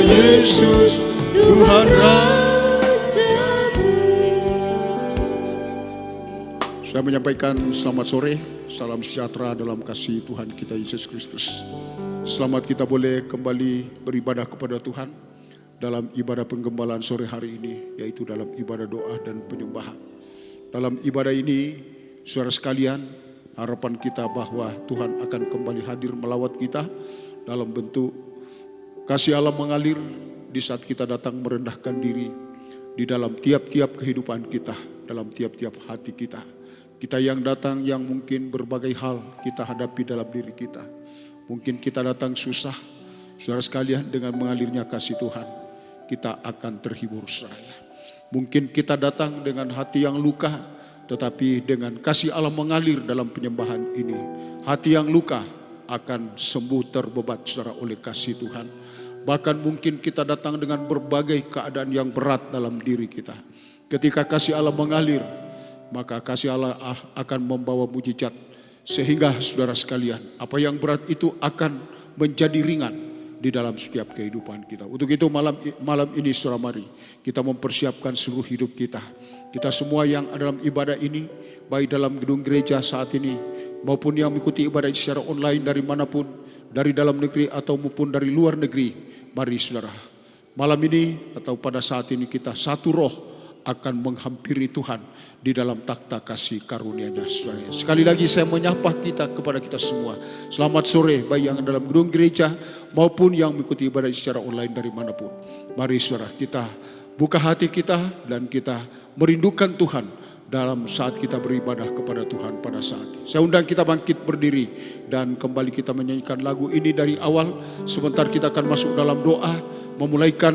Yesus, Tuhan Rajamu. Saya menyampaikan selamat sore, salam sejahtera dalam kasih Tuhan kita Yesus Kristus. Selamat kita boleh kembali beribadah kepada Tuhan dalam ibadah penggembalaan sore hari ini, yaitu dalam ibadah doa dan penyembahan. Dalam ibadah ini, saudara sekalian, harapan kita bahwa Tuhan akan kembali hadir melawat kita dalam bentuk kasih Allah mengalir di saat kita datang merendahkan diri di dalam tiap-tiap kehidupan kita, dalam tiap-tiap hati kita. Kita yang datang yang mungkin berbagai hal kita hadapi dalam diri kita. Mungkin kita datang susah, saudara sekalian, dengan mengalirnya kasih Tuhan, kita akan terhibur saudara. Mungkin kita datang dengan hati yang luka, tetapi dengan kasih Allah mengalir dalam penyembahan ini, hati yang luka akan sembuh terbebat saudara oleh kasih Tuhan. Bahkan mungkin kita datang dengan berbagai keadaan yang berat dalam diri kita. Ketika kasih Allah mengalir, maka kasih Allah akan membawa mujizat. Sehingga saudara sekalian, apa yang berat itu akan menjadi ringan di dalam setiap kehidupan kita. Untuk itu malam ini saudara, mari kita mempersiapkan seluruh hidup kita. Kita semua yang ada dalam ibadah ini, baik dalam gedung gereja saat ini, maupun yang mengikuti ibadah secara online dari manapun, dari dalam negeri atau maupun dari luar negeri. Mari saudara, malam ini atau pada saat ini kita satu roh akan menghampiri Tuhan di dalam takhta kasih karunia-Nya. Saudara, sekali lagi saya menyapa kita kepada kita semua. Selamat sore, baik yang dalam gedung gereja maupun yang mengikuti ibadah secara online dari manapun. Mari saudara, kita buka hati kita dan kita merindukan Tuhan dalam saat kita beribadah kepada Tuhan pada saat ini. Saya undang kita bangkit berdiri dan kembali kita menyanyikan lagu ini dari awal. Sebentar kita akan masuk dalam doa, memulaikan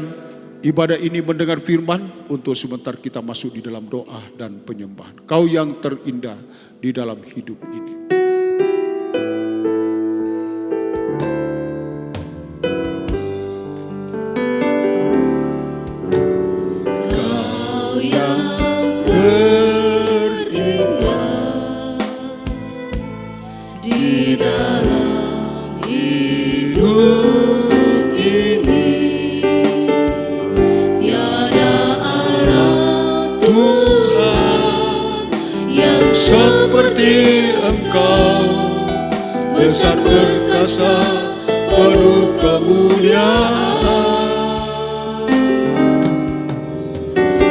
ibadah ini mendengar firman. Untuk sebentar kita masuk di dalam doa dan penyembahan. Kau yang terindah di dalam hidup ini. Kau yang terindah di dalam hidup ini. Seperti Engkau, besar perkasa, penuh kemuliaan.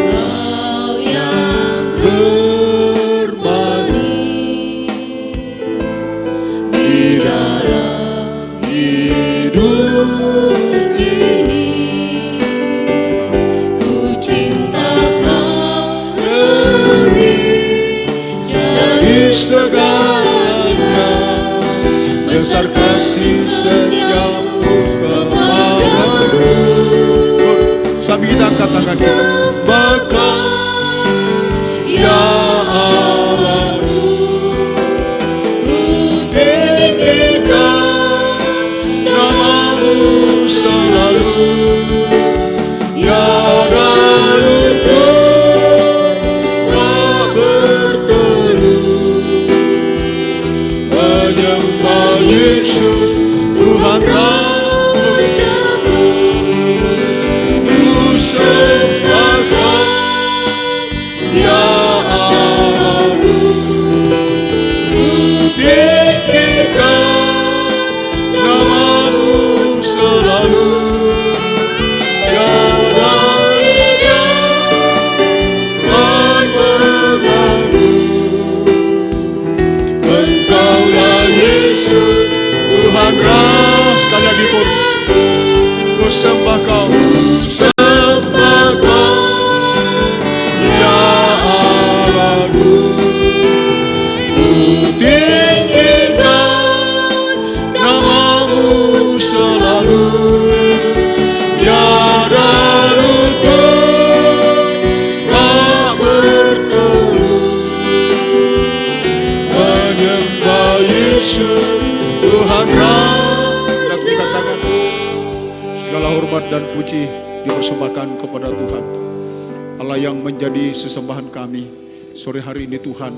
Kau yang bermanis di dalam hidup ini. Ku cinta Kau lebih dari segalanya, Besar kasih setiamu kepadaku. Sambil kita angkat tangan kita. Bakal ya Allahku, ku tinggikan nama-Mu selalu. Ya Yesus, Tuhan Rajamu, ku sembah Kau, ya Allahku, ku tinggikan nama-Mu selalu. Siapa indah dan mengaku, Engkaulah Yesus, Tuhan Raja. Sekali lagi pun, ku sembah Kau, sembah Kau, ya Allahku, ku tinggikan nama-Mu selalu. Tiada luput tak bertelut, menyembah Yesus, Tuhan Raja. Angkat tangan. Segala hormat dan puji dipersembahkan kepada Tuhan, Allah yang menjadi sesembahan kami sore hari ini. Tuhan,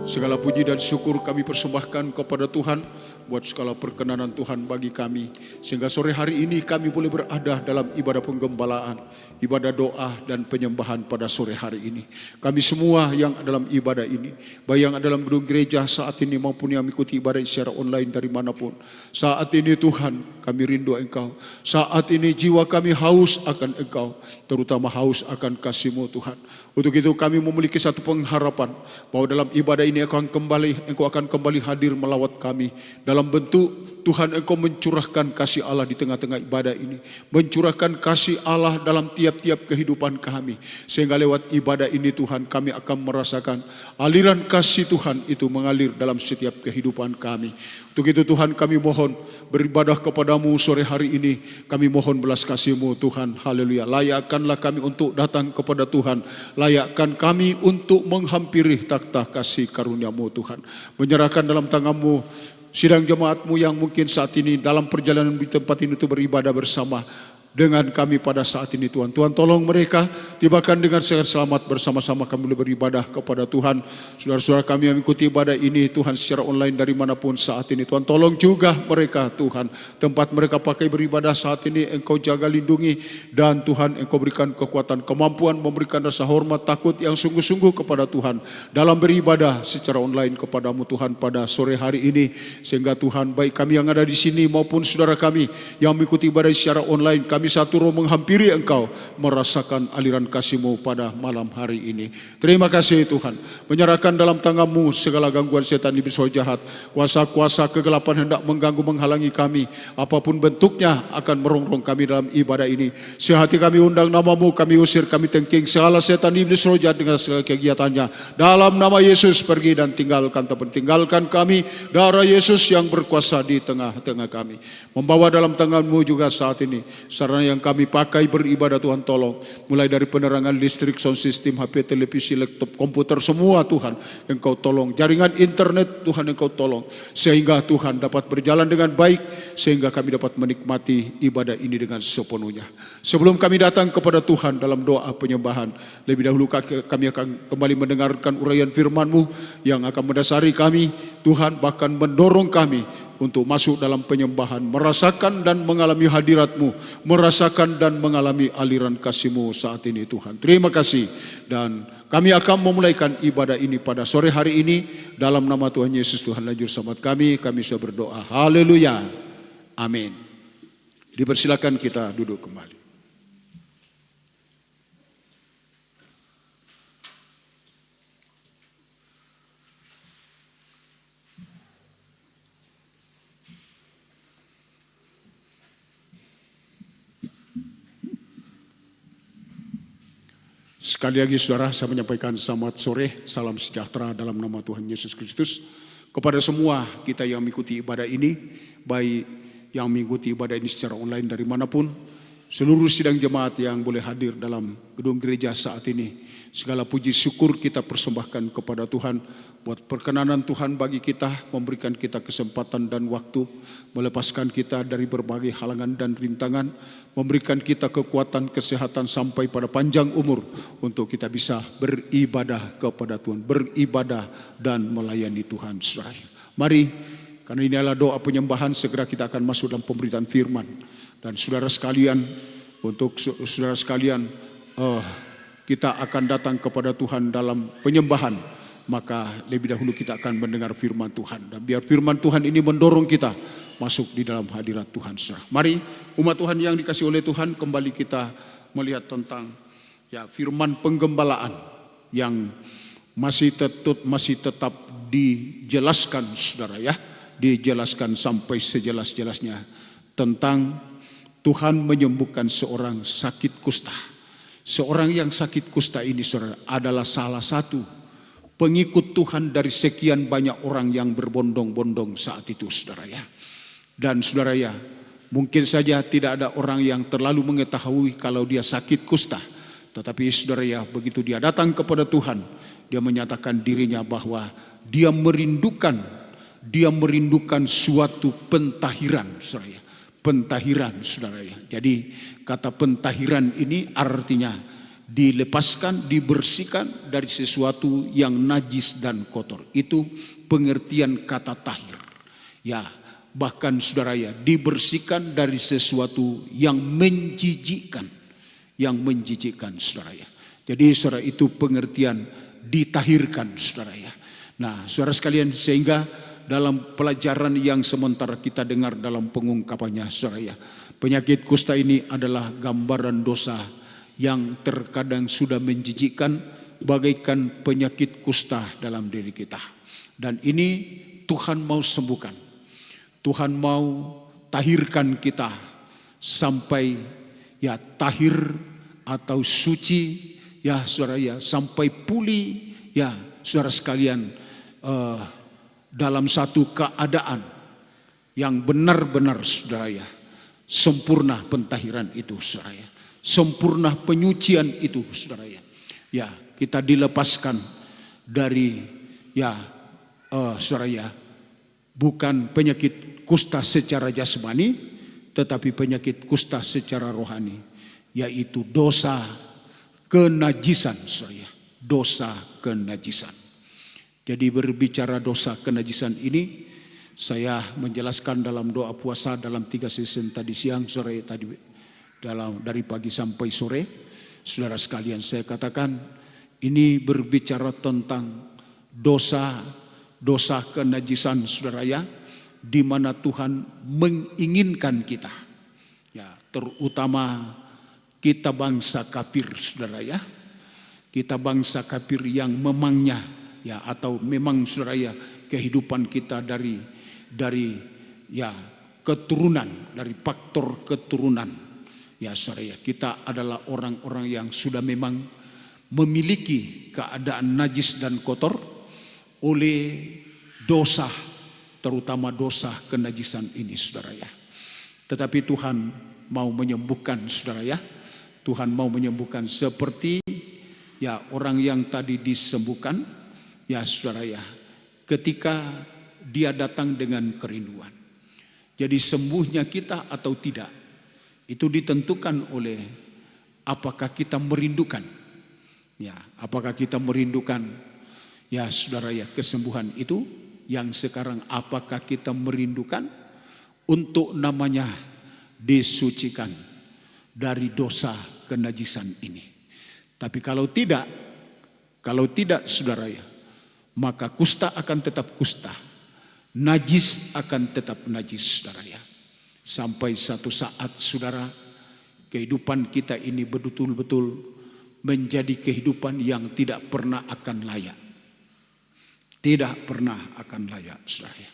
Segala puji dan syukur kami persembahkan kepada Tuhan buat segala perkenanan Tuhan bagi kami. Sehingga sore hari ini kami boleh berada dalam ibadah penggembalaan, ibadah doa dan penyembahan pada sore hari ini. Kami semua yang dalam ibadah ini, baik yang dalam gedung gereja saat ini maupun yang mengikuti ibadah secara online dari manapun. Saat ini Tuhan, kami rindu Engkau. Saat ini jiwa kami haus akan Engkau, terutama haus akan kasih-Mu Tuhan. Untuk itu kami memiliki satu pengharapan bahwa dalam ibadah ini Engkau akan kembali hadir melawat kami. Dalam bentuk Tuhan, Engkau mencurahkan kasih Allah di tengah-tengah ibadah ini. Mencurahkan kasih Allah dalam tiap-tiap kehidupan kami. Sehingga lewat ibadah ini Tuhan, kami akan merasakan aliran kasih Tuhan itu mengalir dalam setiap kehidupan kami. Untuk itu Tuhan, kami mohon beribadah kepadamu sore hari ini. Kami mohon belas kasih-Mu Tuhan. Haleluya. Layakkanlah kami untuk datang kepada Tuhan. Layakkan kami untuk menghampiri takhta kasih karunia-Mu Tuhan. Menyerahkan dalam tangan-Mu sidang jemaat-Mu yang mungkin saat ini dalam perjalanan di tempat ini untuk beribadah bersama dengan kami pada saat ini Tuhan. Tuhan tolong mereka, tibakan dengan sehat selamat bersama-sama kami boleh beribadah kepada Tuhan. Saudara-saudara kami yang mengikuti ibadah ini Tuhan secara online dari manapun saat ini. Tuhan tolong juga mereka Tuhan. Tempat mereka pakai beribadah saat ini Engkau jaga lindungi. Dan Tuhan Engkau berikan kekuatan, kemampuan, memberikan rasa hormat, takut yang sungguh-sungguh kepada Tuhan. Dalam beribadah secara online kepadamu Tuhan pada sore hari ini. Sehingga Tuhan baik kami yang ada di sini maupun saudara kami yang mengikuti ibadah secara online, kami satu roh menghampiri Engkau, merasakan aliran kasih-Mu pada malam hari ini. Terima kasih Tuhan. Menyerahkan dalam tangan-Mu segala gangguan setan iblis roh jahat, kuasa-kuasa kegelapan hendak mengganggu menghalangi kami, apapun bentuknya akan merongrong kami dalam ibadah ini. Sehati kami undang nama-Mu, kami usir, kami tengking segala setan iblis roh jahat dengan segala kegiatannya. Dalam nama Yesus pergi dan tinggalkan kami. Darah Yesus yang berkuasa di tengah-tengah kami. Membawa dalam tangan-Mu juga saat ini sarana yang kami pakai beribadah Tuhan tolong. Mulai dari penerangan listrik, sound system, HP, televisi, laptop, komputer semua Tuhan Engkau tolong. Jaringan internet Tuhan Engkau tolong. Sehingga Tuhan dapat berjalan dengan baik. Sehingga kami dapat menikmati ibadah ini dengan sepenuhnya. Sebelum kami datang kepada Tuhan dalam doa penyembahan, lebih dahulu kami akan kembali mendengarkan uraian firman-Mu yang akan mendasari kami Tuhan, bahkan mendorong kami untuk masuk dalam penyembahan, merasakan dan mengalami hadirat-Mu, merasakan dan mengalami aliran kasih-Mu saat ini Tuhan. Terima kasih. Dan kami akan memulaikan ibadah ini pada sore hari ini. Dalam nama Tuhan Yesus Tuhan lanjut selamat kami sudah berdoa. Haleluya. Amin. Dipersilakan kita duduk kembali. Sekali lagi saudara, saya menyampaikan selamat sore, salam sejahtera dalam nama Tuhan Yesus Kristus. Kepada semua kita yang mengikuti ibadah ini, baik yang mengikuti ibadah ini secara online dari manapun, seluruh sidang jemaat yang boleh hadir dalam gedung gereja saat ini. Segala puji syukur kita persembahkan kepada Tuhan buat perkenanan Tuhan bagi kita, memberikan kita kesempatan dan waktu, melepaskan kita dari berbagai halangan dan rintangan, memberikan kita kekuatan, kesehatan sampai pada panjang umur untuk kita bisa beribadah kepada Tuhan, beribadah dan melayani Tuhan. Saudara, mari, karena ini adalah doa penyembahan, segera kita akan masuk dalam pemberitaan firman. Dan saudara sekalian, untuk saudara sekalian, kita akan datang kepada Tuhan dalam penyembahan, maka lebih dahulu kita akan mendengar firman Tuhan. Dan biar firman Tuhan ini mendorong kita masuk di dalam hadirat Tuhan. Mari umat Tuhan yang dikasihi oleh Tuhan, kembali kita melihat tentang firman penggembalaan yang masih tetap dijelaskan saudara ya. Dijelaskan sampai sejelas-jelasnya tentang Tuhan menyembuhkan seorang sakit kusta. Seorang yang sakit kusta ini saudara adalah salah satu pengikut Tuhan dari sekian banyak orang yang berbondong-bondong saat itu saudara ya. Dan saudara ya, mungkin saja tidak ada orang yang terlalu mengetahui kalau dia sakit kusta. Tetapi saudara ya, begitu dia datang kepada Tuhan, dia menyatakan dirinya bahwa dia merindukan suatu pentahiran saudara ya. Pentahiran saudara ya. Jadi kata pentahiran ini artinya dilepaskan, dibersihkan dari sesuatu yang najis dan kotor. Itu pengertian kata tahir. Ya, bahkan saudara ya, dibersihkan dari sesuatu yang menjijikkan. Yang menjijikkan saudara ya. Jadi saudara, itu pengertian ditahirkan saudara ya. Nah saudara sekalian, sehingga dalam pelajaran yang sementara kita dengar dalam pengungkapannya saudara ya, penyakit kusta ini adalah gambaran dosa yang terkadang sudah menjijikkan bagaikan penyakit kusta dalam diri kita. Dan ini Tuhan mau sembuhkan. Tuhan mau tahirkan kita sampai ya tahir atau suci ya saudara ya, sampai pulih ya saudara sekalian, dalam satu keadaan yang benar-benar saudara ya, sempurna pentahiran itu saudara ya, sempurna penyucian itu saudara ya. Ya, kita dilepaskan dari ya saudara ya, bukan penyakit kusta secara jasmani, tetapi penyakit kusta secara rohani, yaitu dosa kenajisan saudara ya, dosa kenajisan. Jadi berbicara dosa kenajisan ini, saya menjelaskan dalam doa puasa dalam 3 season tadi siang sore tadi, dari pagi sampai sore. Saudara sekalian, saya katakan ini berbicara tentang dosa kenajisan saudara ya, di mana Tuhan menginginkan kita ya, terutama kita bangsa kafir saudara ya, kita bangsa kafir yang memangnya ya, atau memang saudara ya, kehidupan kita dari ya keturunan, dari faktor keturunan. Ya saudara ya, kita adalah orang-orang yang sudah memang memiliki keadaan najis dan kotor oleh dosa, terutama dosa kenajisan ini saudara ya. Tetapi Tuhan mau menyembuhkan saudara ya. Tuhan mau menyembuhkan seperti ya orang yang tadi disembuhkan ya saudara ya, ketika dia datang dengan kerinduan. Jadi sembuhnya kita atau tidak, itu ditentukan oleh apakah kita merindukan. Ya, apakah kita merindukan ya saudara ya, kesembuhan itu yang sekarang, apakah kita merindukan untuk namanya disucikan dari dosa kenajisan ini. Tapi kalau tidak saudara ya, maka kusta akan tetap kusta, najis akan tetap najis saudara ya. Sampai satu saat saudara, kehidupan kita ini betul-betul menjadi kehidupan yang tidak pernah akan layak. Tidak pernah akan layak saudara ya.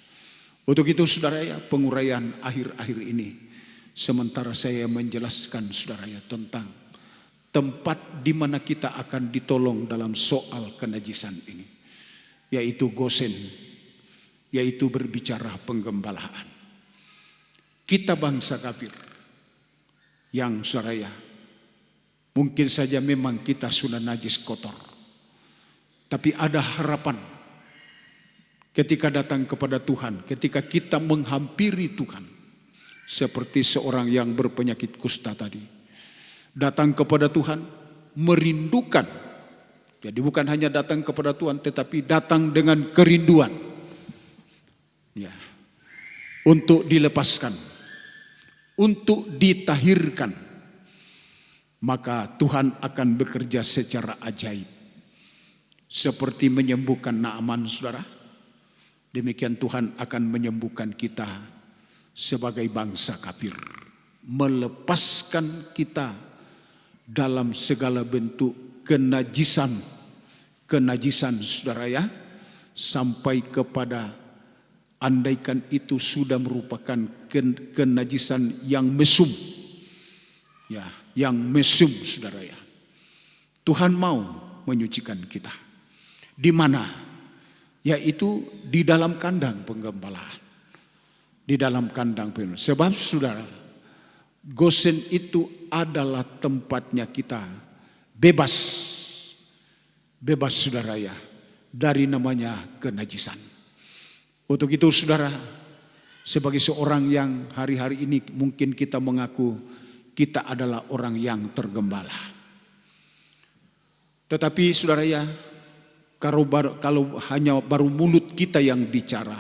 Untuk itu saudara ya, penguraian akhir-akhir ini, sementara saya menjelaskan saudara ya tentang tempat di mana kita akan ditolong dalam soal kenajisan ini, yaitu Gosen, yaitu berbicara penggembalaan. Kita bangsa kafir yang saudara ya, mungkin saja memang kita sudah najis kotor, tapi ada harapan ketika datang kepada Tuhan, ketika kita menghampiri Tuhan. Seperti seorang yang berpenyakit kusta tadi, datang kepada Tuhan, merindukan. Jadi bukan hanya datang kepada Tuhan, tetapi datang dengan kerinduan ya, untuk dilepaskan, untuk ditahirkan. Maka Tuhan akan bekerja secara ajaib, seperti menyembuhkan Naaman saudara. Demikian Tuhan akan menyembuhkan kita sebagai bangsa kafir, melepaskan kita dalam segala bentuk kenajisan saudara ya, sampai kepada, andaikan itu sudah merupakan kenajisan yang mesum ya, yang mesum saudara ya, Tuhan mau menyucikan kita. Di mana? Yaitu di dalam kandang penggembalaan. Di dalam kandang penggembalaan. Sebab saudara, Gosen itu adalah tempatnya kita bebas saudara ya, dari namanya kenajisan. Untuk itu saudara, sebagai seorang yang hari-hari ini mungkin kita mengaku kita adalah orang yang tergembala. Tetapi saudara ya, kalau hanya baru mulut kita yang bicara,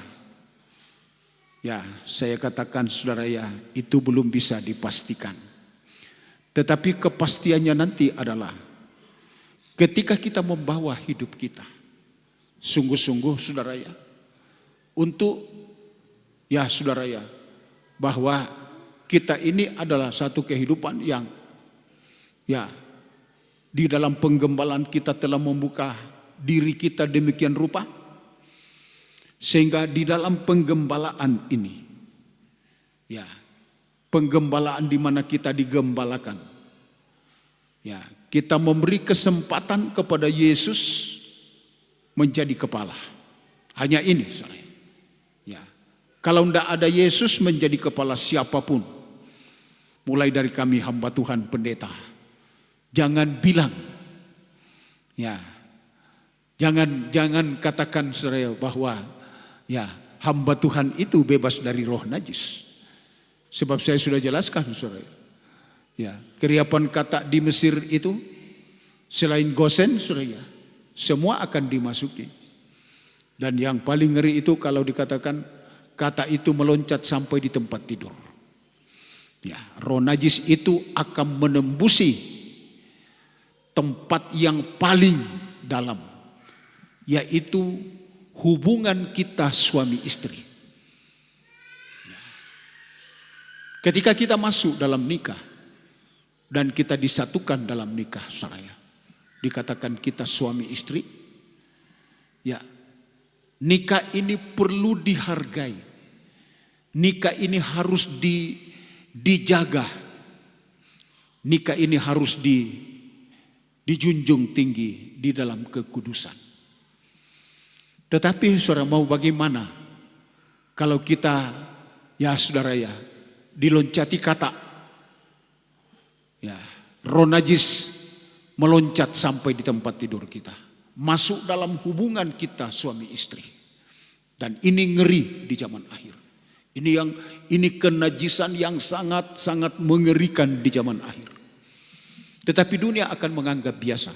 ya saya katakan saudara ya, itu belum bisa dipastikan. Tetapi kepastiannya nanti adalah ketika kita membawa hidup kita sungguh-sungguh saudara ya, untuk ya saudara ya, bahwa kita ini adalah satu kehidupan yang ya di dalam penggembalaan kita telah membuka diri kita demikian rupa, sehingga di dalam penggembalaan ini, ya, penggembalaan di mana kita digembalakan, ya, kita memberi kesempatan kepada Yesus menjadi kepala. Hanya ini, saudara. Ya, kalau tidak ada Yesus menjadi kepala siapapun, mulai dari kami hamba Tuhan pendeta, jangan bilang, ya. Jangan katakan saudara bahwa ya hamba Tuhan itu bebas dari roh najis. Sebab saya sudah jelaskan saudara. Ya, keriapan kata di Mesir itu selain Gosen saudara, semua akan dimasuki. Dan yang paling ngeri itu kalau dikatakan kata itu meloncat sampai di tempat tidur. Ya, roh najis itu akan menembusi tempat yang paling dalam, yaitu hubungan kita suami istri. Ketika kita masuk dalam nikah dan kita disatukan dalam nikah, saudara, dikatakan kita suami istri, ya, nikah ini perlu dihargai. Nikah ini harus dijaga. Nikah ini harus dijunjung tinggi di dalam kekudusan. Tetapi saudara, mau bagaimana kalau kita ya saudara ya diloncati kata, ya roh najis meloncat sampai di tempat tidur kita, masuk dalam hubungan kita suami istri. Dan ini ngeri di zaman akhir. Ini kenajisan yang sangat mengerikan di zaman akhir. Tetapi dunia akan menganggap biasa.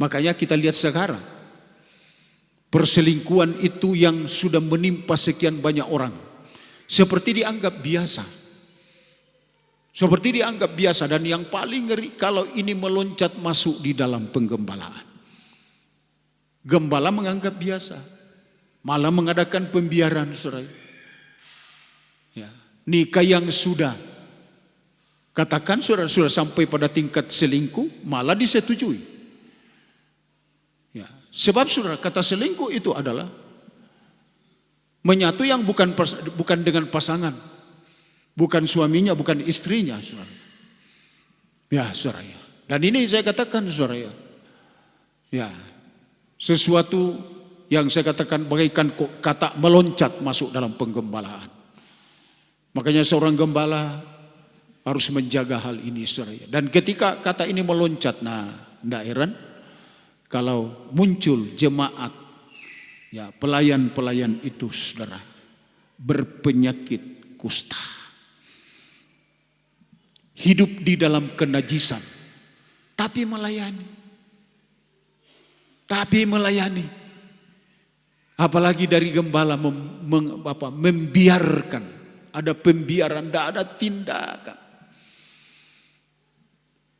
Makanya kita lihat sekarang perselingkuhan itu yang sudah menimpa sekian banyak orang seperti dianggap biasa. Seperti dianggap biasa, dan yang paling ngeri kalau ini meloncat masuk di dalam penggembalaan. Gembala menganggap biasa, malah mengadakan pembiaran, saudara. Ya, nikah yang sudah katakan sudah sampai pada tingkat selingkuh malah disetujui. Ya, sebab saudara, kata selingkuh itu adalah menyatu yang bukan dengan pasangan, bukan suaminya, bukan istrinya, saudara. Ya, saudara. Dan ini saya katakan, saudara, ya, sesuatu yang saya katakan bagaikan kata meloncat masuk dalam penggembalaan. Makanya seorang gembala harus menjaga hal ini, saudara. Dan ketika kata ini meloncat, nah, tidak heran kalau muncul jemaat, ya, pelayan-pelayan itu, saudara, berpenyakit kusta. Hidup di dalam kenajisan, tapi melayani. Apalagi dari gembala membiarkan, ada pembiaran, tidak ada tindakan.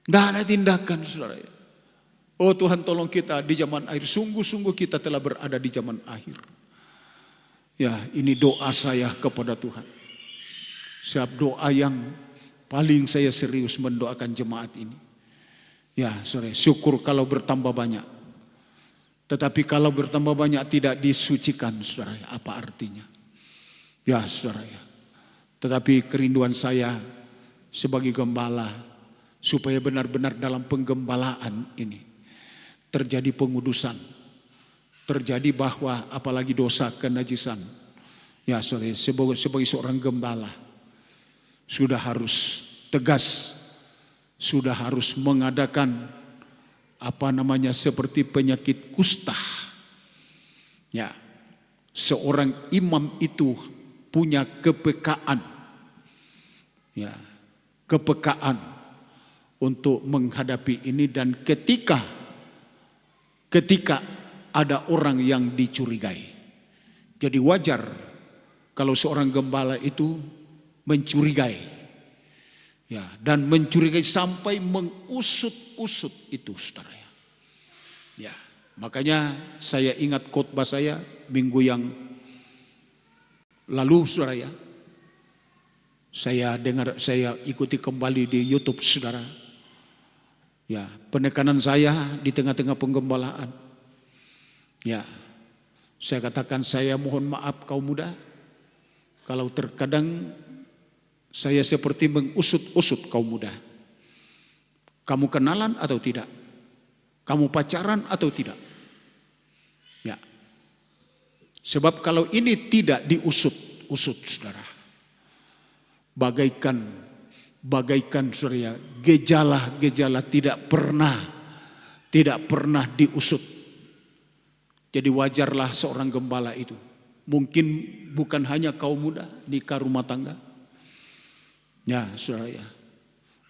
Tidak ada tindakan, saudara. Oh Tuhan, tolong kita di zaman akhir. Sungguh-sungguh kita telah berada di zaman akhir. Ya, ini doa saya kepada Tuhan. Sebab doa yang paling saya serius mendoakan jemaat ini. Ya, saudara, syukur kalau bertambah banyak. Tetapi kalau bertambah banyak tidak disucikan, saudara, apa artinya? Ya, saudara. Tetapi kerinduan saya sebagai gembala, supaya benar-benar dalam penggembalaan ini terjadi pengudusan, terjadi bahwa apalagi dosa kenajisan. Ya saudara, sebagai seorang gembala sudah harus tegas, sudah harus mengadakan seperti penyakit kusta. Ya, seorang imam itu punya kepekaan, ya, kepekaan untuk menghadapi ini. Dan ketika ketika ada orang yang dicurigai. Jadi wajar kalau seorang gembala itu mencurigai. Ya, dan mencurigai sampai mengusut-usut itu, saudara. Ya, makanya saya ingat khotbah saya minggu yang lalu, saudara ya. Saya ikuti kembali di YouTube, saudara. Ya, penekanan saya di tengah-tengah penggembalaan. Ya, saya katakan saya mohon maaf kaum muda, kalau terkadang saya seperti mengusut-usut kaum muda. Kamu kenalan atau tidak? Kamu pacaran atau tidak? Ya. Sebab kalau ini tidak diusut-usut, saudara, bagaikan saudara, gejala-gejala tidak pernah diusut. Jadi wajarlah seorang gembala itu. Mungkin bukan hanya kaum muda, nikah rumah tangga. Ya, saudara ya.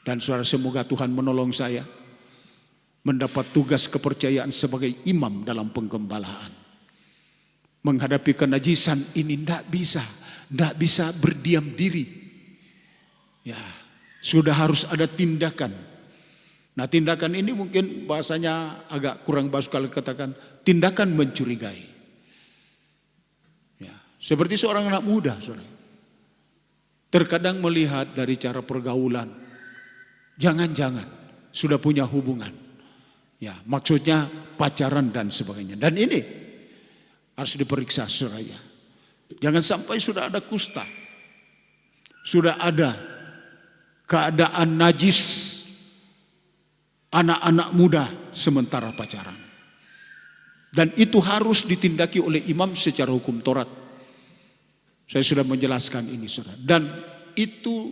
Dan saudara, semoga Tuhan menolong saya mendapat tugas kepercayaan sebagai imam dalam penggembalaan. Menghadapi kenajisan ini tidak bisa berdiam diri. Ya, sudah harus ada tindakan. Nah, tindakan ini mungkin bahasanya agak kurang bagus kalau katakan tindakan mencurigai. Ya, seperti seorang anak muda, saudara. Terkadang melihat dari cara pergaulan, jangan-jangan sudah punya hubungan. Ya, maksudnya pacaran dan sebagainya. Dan ini harus diperiksa, saudara. Jangan sampai sudah ada kusta, sudah ada keadaan najis anak-anak muda sementara pacaran. Dan itu harus ditindaki oleh imam secara hukum Taurat. Saya sudah menjelaskan ini, saudara. Dan itu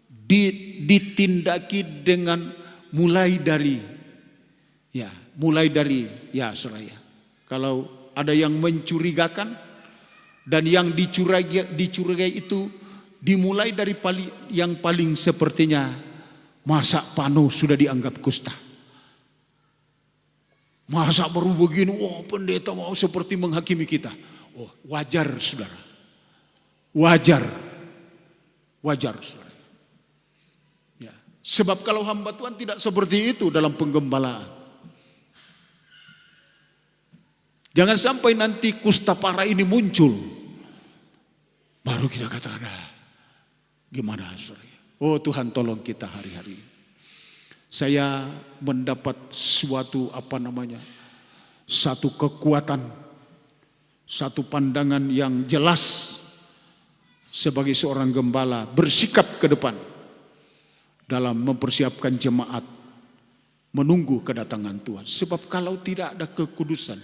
ditindaki dengan mulai dari saudara ya. Kalau ada yang mencurigakan dan yang dicurigai itu dimulai dari yang paling sepertinya masa panu sudah dianggap kusta. Masa baru begini, pendeta mau seperti menghakimi kita. Wajar, saudara. Wajar, saudara. Ya. Sebab kalau hamba Tuhan tidak seperti itu dalam penggembalaan. Jangan sampai nanti kusta parah ini muncul. Baru kita katakan, gimana, saudara? Tuhan tolong kita hari-hari. Saya mendapat satu kekuatan, satu pandangan yang jelas sebagai seorang gembala bersikap ke depan dalam mempersiapkan jemaat menunggu kedatangan Tuhan. Sebab kalau tidak ada kekudusan,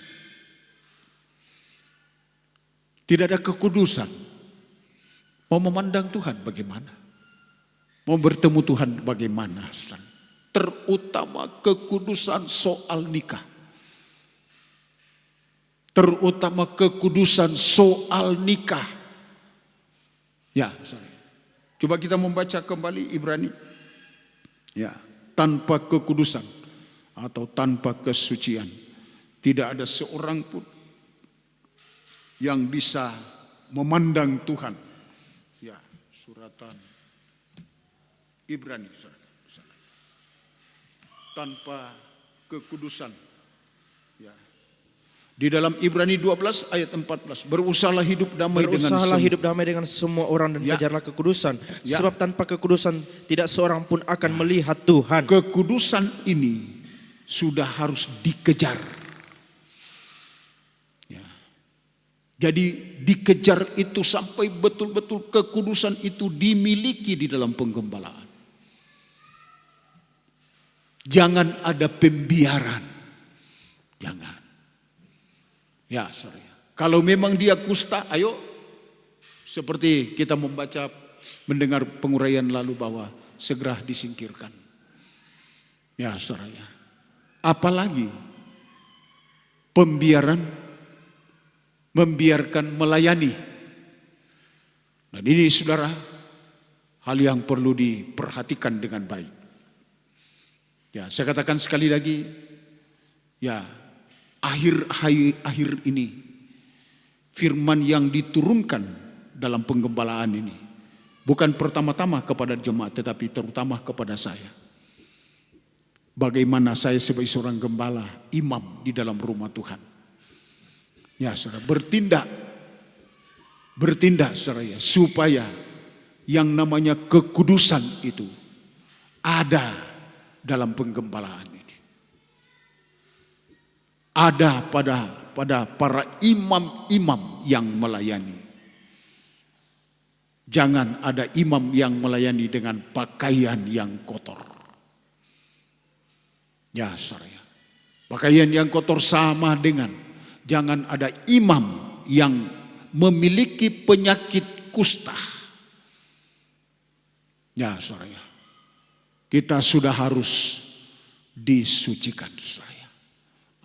mau memandang Tuhan bagaimana? Mau bertemu Tuhan bagaimana? Terutama kekudusan soal nikah. Terutama kekudusan soal nikah. Ya, coba kita membaca kembali Ibrani. Ya, tanpa kekudusan atau tanpa kesucian tidak ada seorang pun yang bisa memandang Tuhan. Ya, suratan Ibrani. Tanpa kekudusan. Ya. Di dalam Ibrani 12 ayat 14, berusahalah hidup damai dengan semua orang dan kejarlah kekudusan. Ya. Sebab tanpa kekudusan tidak seorang pun akan melihat Tuhan. Kekudusan ini sudah harus dikejar. Ya. Jadi dikejar itu sampai betul-betul kekudusan itu dimiliki di dalam penggembalaan. Jangan ada pembiaran. Jangan. Ya, sorry. Kalau memang dia kusta, ayo. Seperti kita mendengar penguraian lalu bahwa segera disingkirkan. Ya, sorry. Apalagi membiarkan melayani. Dan ini, saudara, hal yang perlu diperhatikan dengan baik. Ya, saya katakan sekali lagi, ya, akhir ini, firman yang diturunkan dalam penggembalaan ini bukan pertama-tama kepada jemaat, tetapi terutama kepada saya. Bagaimana saya sebagai seorang gembala, imam di dalam rumah Tuhan. Ya saudara, bertindak saudara ya, supaya yang namanya kekudusan itu ada dalam penggembalaan ini. Ada pada para imam-imam yang melayani. Jangan ada imam yang melayani dengan pakaian yang kotor. Ya saudara, pakaian yang kotor sama dengan jangan ada imam yang memiliki penyakit kusta. Ya saudara, kita sudah harus disucikan saudara,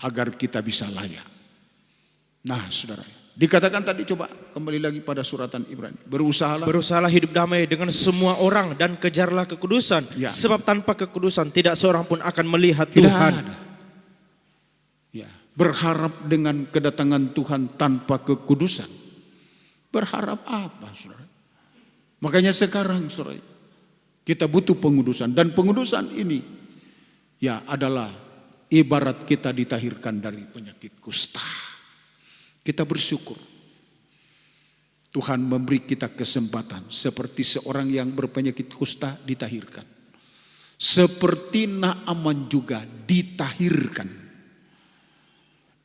agar kita bisa layak. Nah saudara, dikatakan tadi, coba kembali lagi pada suratan Ibrani. Berusahalah hidup damai dengan semua orang dan kejarlah kekudusan. Ya. Sebab tanpa kekudusan tidak seorang pun akan melihat Tidak Tuhan. ada. Ya, berharap dengan kedatangan Tuhan tanpa kekudusan. Berharap apa saudara? Makanya sekarang saudara, kita butuh pengudusan. Dan pengudusan ini ya adalah ibarat kita ditahirkan dari penyakit kusta. Kita bersyukur Tuhan memberi kita kesempatan seperti seorang yang berpenyakit kusta ditahirkan. Seperti Naaman juga ditahirkan.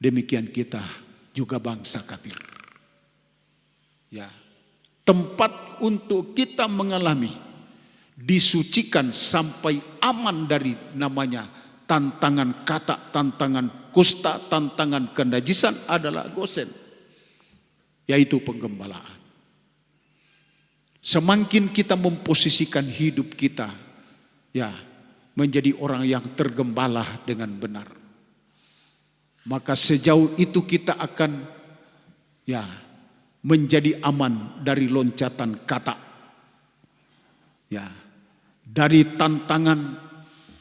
Demikian kita juga bangsa kafir. Ya, tempat untuk kita mengalami disucikan sampai aman dari namanya tantangan kata, tantangan kusta, tantangan kenajisan adalah Gosen, yaitu penggembalaan. Semakin kita memposisikan hidup kita ya menjadi orang yang tergembala dengan benar, maka sejauh itu kita akan ya menjadi aman dari loncatan kata, ya dari tantangan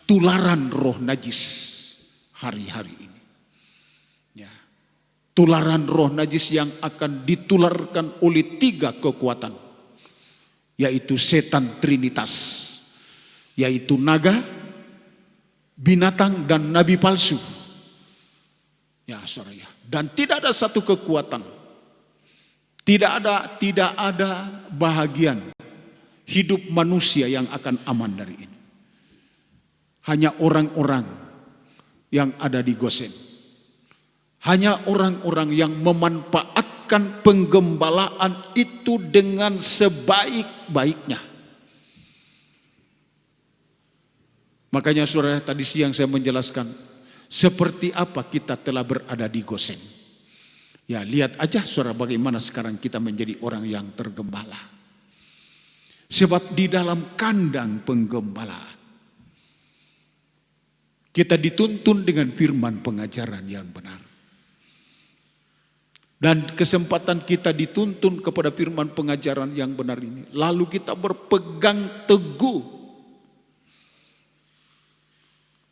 tularan roh najis hari-hari ini. Ya. Tularan roh najis yang akan ditularkan oleh 3 kekuatan, yaitu setan trinitas, yaitu naga, binatang, dan nabi palsu. Ya saudara ya. Dan tidak ada satu kekuatan, tidak ada bahagian hidup manusia yang akan aman dari ini. Hanya orang-orang yang ada di Gosen. Hanya orang-orang yang memanfaatkan penggembalaan itu dengan sebaik-baiknya. Makanya saudara, tadi siang saya menjelaskan seperti apa kita telah berada di Gosen. Ya, lihat aja saudara bagaimana sekarang kita menjadi orang yang tergembala. Sebab di dalam kandang penggembalaan kita dituntun dengan firman pengajaran yang benar. Dan kesempatan kita dituntun kepada firman pengajaran yang benar ini, lalu kita berpegang teguh.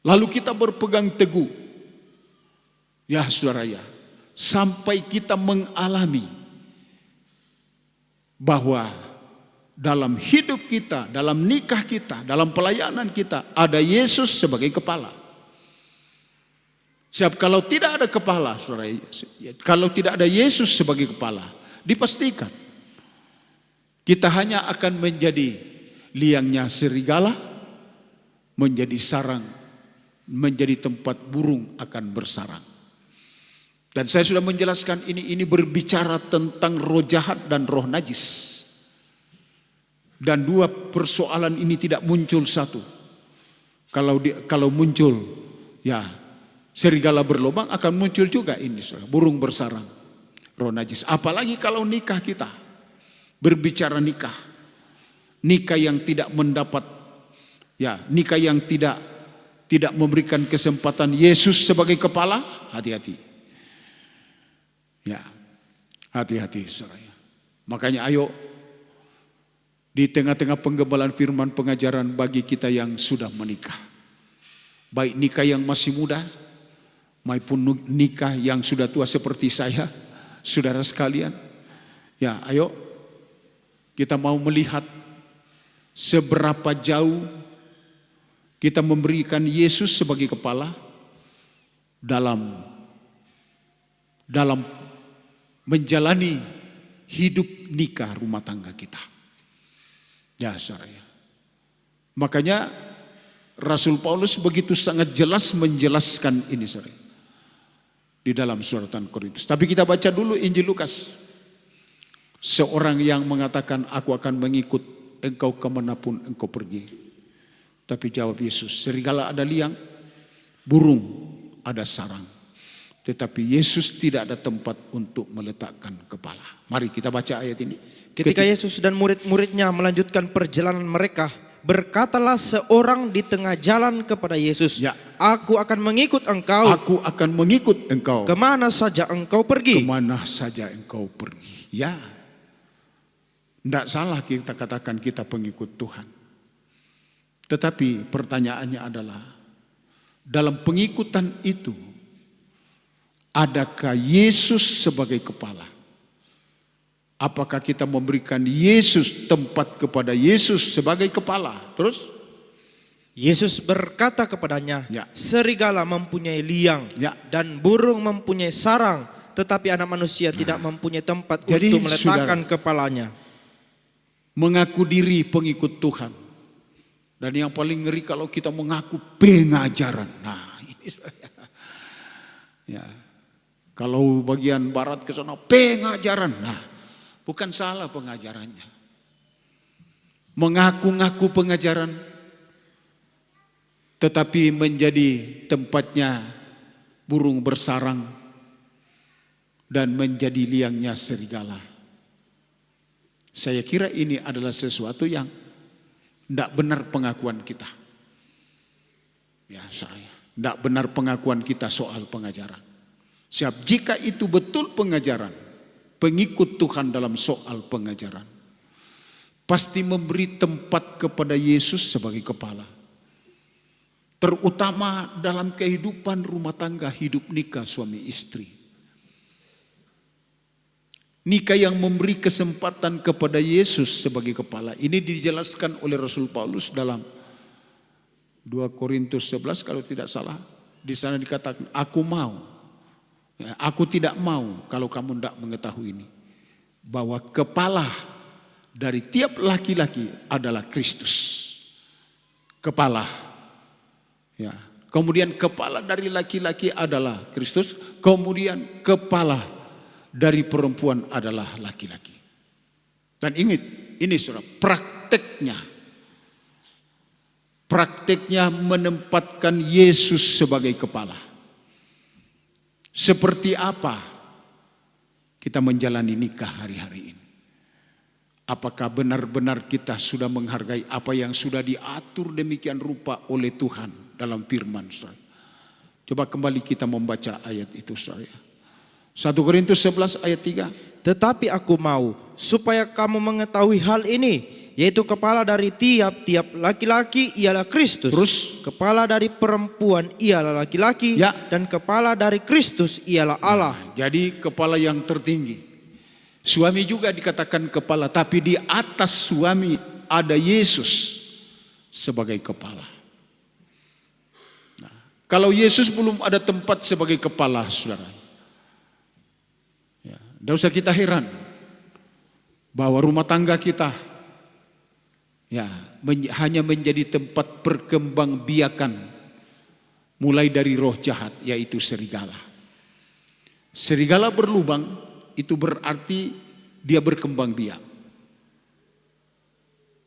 Lalu kita berpegang teguh. Ya saudara ya, sampai kita mengalami bahwa dalam hidup kita, dalam nikah kita, dalam pelayanan kita ada Yesus sebagai kepala. Sebab kalau tidak ada kepala, saudara, kalau tidak ada Yesus sebagai kepala, dipastikan kita hanya akan menjadi liangnya serigala, menjadi sarang, menjadi tempat burung akan bersarang. Dan saya sudah menjelaskan ini berbicara tentang roh jahat dan roh najis. Dan 2 persoalan ini tidak muncul satu. Kalau muncul ya serigala berlubang, akan muncul juga ini burung bersarang, roh najis. Apalagi kalau nikah kita berbicara nikah yang tidak mendapat ya, nikah yang tidak memberikan kesempatan Yesus sebagai kepala, hati-hati. Ya, hati-hati saudara. Makanya ayo di tengah-tengah penggembalaan firman pengajaran bagi kita yang sudah menikah, baik nikah yang masih muda maupun nikah yang sudah tua seperti saya, saudara sekalian. Ya, ayo kita mau melihat seberapa jauh kita memberikan Yesus sebagai kepala dalam menjalani hidup nikah rumah tangga kita. Ya, saudara. Makanya Rasul Paulus begitu sangat jelas menjelaskan ini, saudara, di dalam suratan Korintus. Tapi kita baca dulu Injil Lukas. Seorang yang mengatakan, aku akan mengikut engkau kemanapun engkau pergi. Tapi jawab Yesus, serigala ada liang, burung ada sarang. Tetapi Yesus tidak ada tempat untuk meletakkan kepala. Mari kita baca ayat ini. Ketika Yesus dan murid-muridnya melanjutkan perjalanan mereka, berkatalah seorang di tengah jalan kepada Yesus, Ya. aku akan mengikut engkau. Aku akan mengikut engkau. Kemana saja engkau pergi. Kemana saja engkau pergi. Ya. Tidak salah kita katakan kita pengikut Tuhan. Tetapi pertanyaannya adalah, dalam pengikutan itu, adakah Yesus sebagai kepala? Apakah kita memberikan Yesus tempat kepada Yesus sebagai kepala? Terus? Yesus berkata kepadanya, Ya. serigala mempunyai liang Ya. dan burung mempunyai sarang, tetapi anak manusia tidak mempunyai tempat Jadi, untuk meletakkan kepalanya. Mengaku diri pengikut Tuhan. Dan yang paling ngeri kalau kita mengaku pengajaran. Nah, ini ya. Kalau bagian barat ke sana pengajaran. Nah, bukan salah pengajarannya. Mengaku-ngaku pengajaran, tetapi menjadi tempatnya burung bersarang dan menjadi liangnya serigala. Saya kira ini adalah sesuatu yang tidak benar pengakuan kita. Ya, tidak benar pengakuan kita soal pengajaran. Siap, jika itu betul pengajaran, pengikut Tuhan dalam soal pengajaran, pasti memberi tempat kepada Yesus sebagai kepala. Terutama dalam kehidupan rumah tangga, hidup nikah suami istri. Nikah yang memberi kesempatan kepada Yesus sebagai kepala. Ini dijelaskan oleh Rasul Paulus dalam 2 Korintus 11 kalau tidak salah. Di sana dikatakan, aku mau. Ya, aku tidak mau kalau kamu tidak mengetahui ini. Bahwa kepala dari tiap laki-laki adalah Kristus. Kepala. Ya. Kemudian kepala dari laki-laki adalah Kristus. Kemudian kepala dari perempuan adalah laki-laki. Dan ingat, ini saudara, prakteknya menempatkan Yesus sebagai kepala. Seperti apa kita menjalani nikah hari-hari ini? Apakah benar-benar kita sudah menghargai apa yang sudah diatur demikian rupa oleh Tuhan dalam firman, saudara? Coba kembali kita membaca ayat itu, saudara. 1 Korintus 11 ayat 3. Tetapi aku mau supaya kamu mengetahui hal ini, yaitu kepala dari tiap-tiap laki-laki ialah Kristus. Terus? Kepala dari perempuan ialah laki-laki. Ya. Dan kepala dari Kristus ialah Allah. Jadi kepala yang tertinggi. Suami juga dikatakan kepala, tapi di atas suami ada Yesus sebagai kepala. Nah, kalau Yesus belum ada tempat sebagai kepala, saudara, tidak usah kita heran bahwa rumah tangga kita hanya menjadi tempat perkembangbiakan mulai dari roh jahat, yaitu serigala. Serigala berlubang itu berarti dia berkembang biak.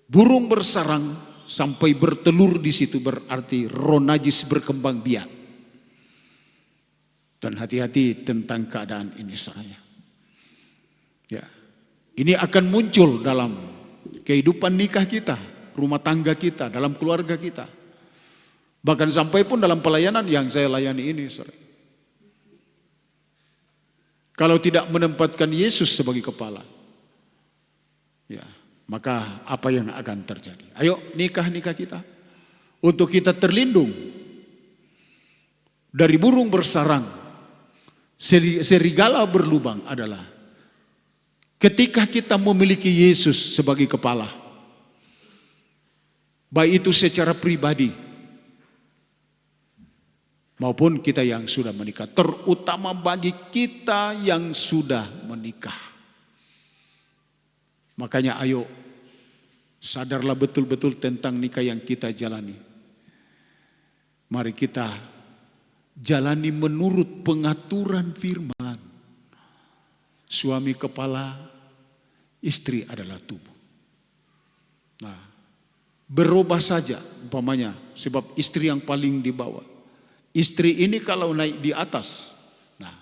Burung bersarang sampai bertelur di situ berarti roh najis berkembang biak. Dan hati-hati tentang keadaan ini, saya. Ya, ini akan muncul dalam kehidupan nikah kita, rumah tangga kita, dalam keluarga kita. Bahkan sampai pun dalam pelayanan yang saya layani ini, saudara. Kalau tidak menempatkan Yesus sebagai kepala, ya, maka apa yang akan terjadi? Ayo nikah kita. Untuk kita terlindung dari burung bersarang, serigala berlubang adalah ketika kita memiliki Yesus sebagai kepala, baik itu secara pribadi maupun kita yang sudah menikah, terutama bagi kita yang sudah menikah. Makanya ayo sadarlah betul-betul tentang nikah yang kita jalani. Mari kita jalani menurut pengaturan firman. Suami kepala, istri adalah tubuh. Nah, berubah saja umpamanya, sebab istri yang paling di bawah. Istri ini kalau naik di atas, nah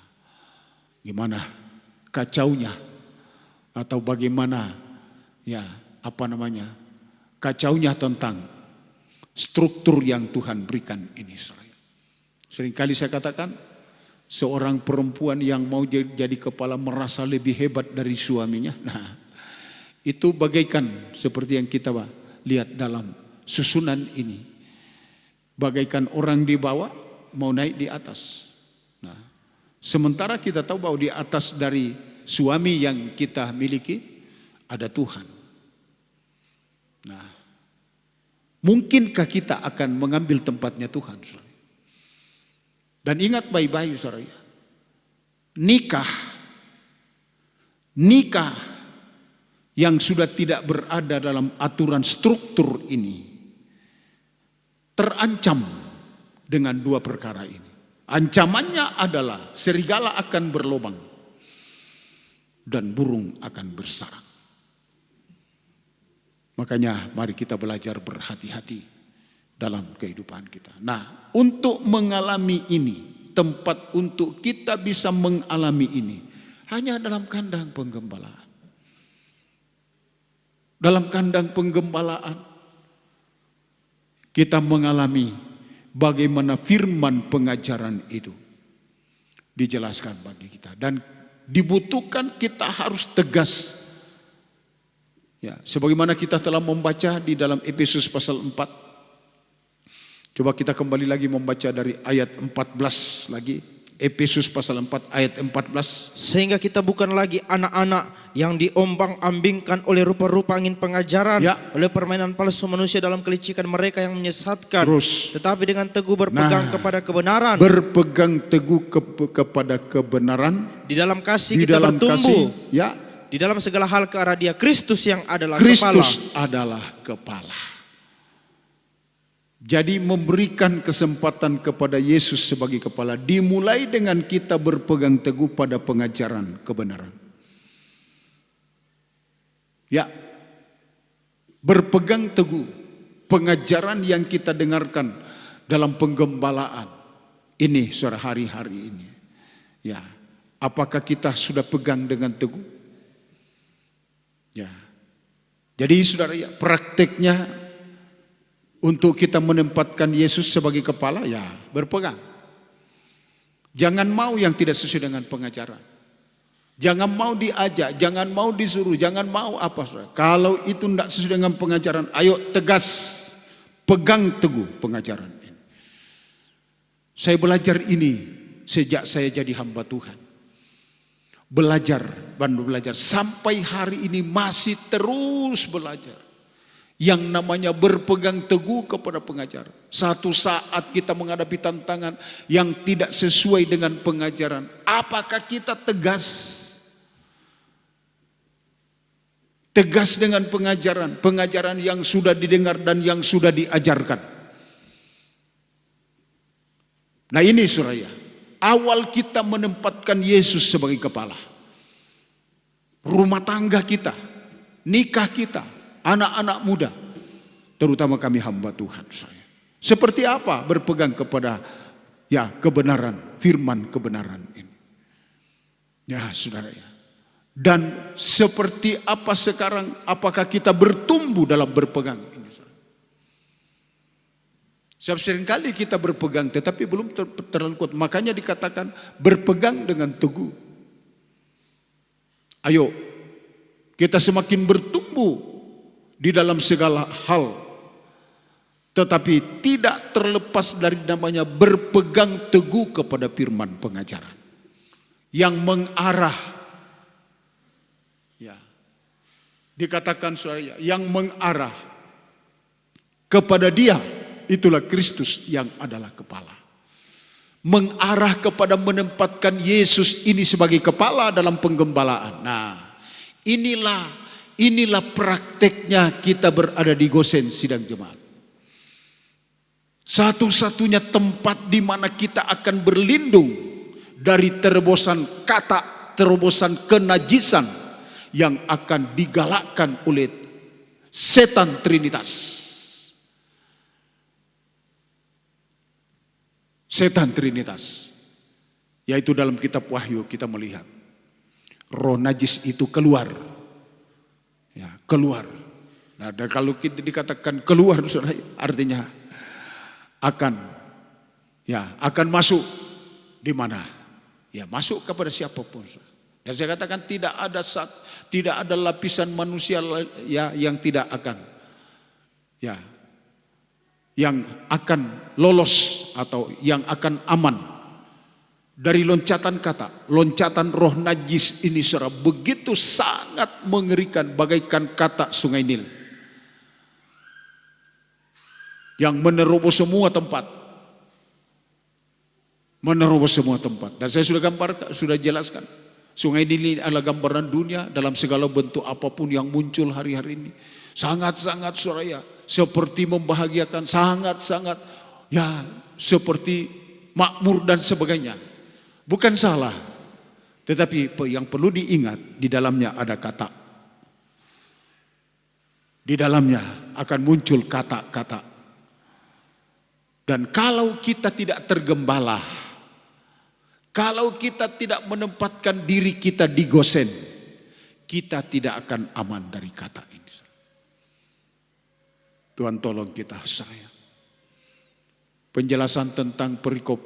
gimana kacaunya, atau bagaimana ya kacaunya tentang struktur yang Tuhan berikan ini. Seringkali saya katakan, seorang perempuan yang mau jadi kepala merasa lebih hebat dari suaminya. Nah, itu bagaikan seperti yang kita lihat dalam susunan ini. Bagaikan orang di bawah mau naik di atas. Nah, sementara kita tahu bahwa di atas dari suami yang kita miliki ada Tuhan. Nah, mungkinkah kita akan mengambil tempatnya Tuhan? Dan ingat baik-baik saudara, nikah yang sudah tidak berada dalam aturan struktur ini terancam dengan dua perkara ini. Ancamannya adalah serigala akan berlubang dan burung akan bersarang. Makanya mari kita belajar berhati-hati dalam kehidupan kita. Nah, untuk mengalami ini, tempat untuk kita bisa mengalami ini hanya dalam kandang penggembalaan. Dalam kandang penggembalaan kita mengalami bagaimana firman pengajaran itu dijelaskan bagi kita, dan dibutuhkan kita harus tegas. Ya, sebagaimana kita telah membaca di dalam Efesus pasal 4. Coba kita kembali lagi membaca dari ayat 14 lagi. Efesus pasal 4 ayat 14. Sehingga kita bukan lagi anak-anak yang diombang-ambingkan oleh rupa-rupa angin pengajaran, oleh permainan palsu manusia dalam kelicikan mereka yang menyesatkan. Terus, tetapi dengan teguh berpegang kepada kebenaran. Berpegang teguh kepada kebenaran. Di dalam kasih kita bertumbuh. Kasih, di dalam segala hal ke arah Dia, Kristus yang adalah Kristus kepala. adalah kepala. Jadi memberikan kesempatan kepada Yesus sebagai kepala dimulai dengan kita berpegang teguh pada pengajaran kebenaran. Ya, berpegang teguh pengajaran yang kita dengarkan dalam penggembalaan ini saudara hari-hari ini. Ya, apakah kita sudah pegang dengan teguh? Ya, jadi saudara ya, prakteknya untuk kita menempatkan Yesus sebagai kepala, ya berpegang. Jangan mau yang tidak sesuai dengan pengajaran. Jangan mau diajak, jangan mau disuruh, jangan mau apa saudara. Kalau itu tidak sesuai dengan pengajaran, ayo tegas, pegang teguh pengajaran ini. Saya belajar ini sejak saya jadi hamba Tuhan. Belajar sampai hari ini masih terus belajar. Yang namanya berpegang teguh kepada pengajaran. Satu saat kita menghadapi tantangan yang tidak sesuai dengan pengajaran, apakah kita tegas? Tegas dengan pengajaran yang sudah didengar dan yang sudah diajarkan. Nah ini saudara, awal kita menempatkan Yesus sebagai kepala. Rumah tangga kita, nikah kita, anak-anak muda, terutama kami hamba Tuhan saya. Seperti apa berpegang kepada kebenaran, firman kebenaran ini. Ya saudara ya. Dan seperti apa sekarang, apakah kita bertumbuh dalam berpegang ini saudara? Sebab seringkali kita berpegang tetapi belum terlalu kuat. Makanya dikatakan berpegang dengan teguh. Ayo kita semakin bertumbuh di dalam segala hal tetapi tidak terlepas dari namanya berpegang teguh kepada firman pengajaran yang mengarah, ya, dikatakan saudara, yang mengarah kepada Dia, itulah Kristus yang adalah kepala. Mengarah kepada menempatkan Yesus ini sebagai kepala dalam penggembalaan. Nah, inilah prakteknya kita berada di Gosen Sidang Jemaat. Satu-satunya tempat di mana kita akan berlindung dari terobosan kata, terobosan kenajisan yang akan digalakkan oleh setan Trinitas. Setan Trinitas. Yaitu dalam kitab Wahyu kita melihat roh najis itu keluar. Ya, keluar. Nah, dan kalau kita dikatakan keluar, artinya akan masuk di mana? Ya, masuk kepada siapapun. Dan saya katakan tidak ada lapisan manusia ya yang tidak akan yang akan lolos atau yang akan aman dari loncatan kata, loncatan roh najis ini, saudara, begitu sangat mengerikan bagaikan kata Sungai Nil yang menerobos semua tempat. Menerobos semua tempat. Dan saya sudah jelaskan. Sungai Nil ini adalah gambaran dunia dalam segala bentuk apapun yang muncul hari-hari ini. Sangat-sangat saudara, seperti membahagiakan, sangat-sangat ya seperti makmur dan sebagainya. Bukan salah. Tetapi yang perlu diingat, di dalamnya ada kata. Di dalamnya akan muncul kata-kata. Dan kalau kita tidak tergembala, kalau kita tidak menempatkan diri kita di Gosen, kita tidak akan aman dari kata ini. Tuhan tolong kita, saya. Penjelasan tentang perikop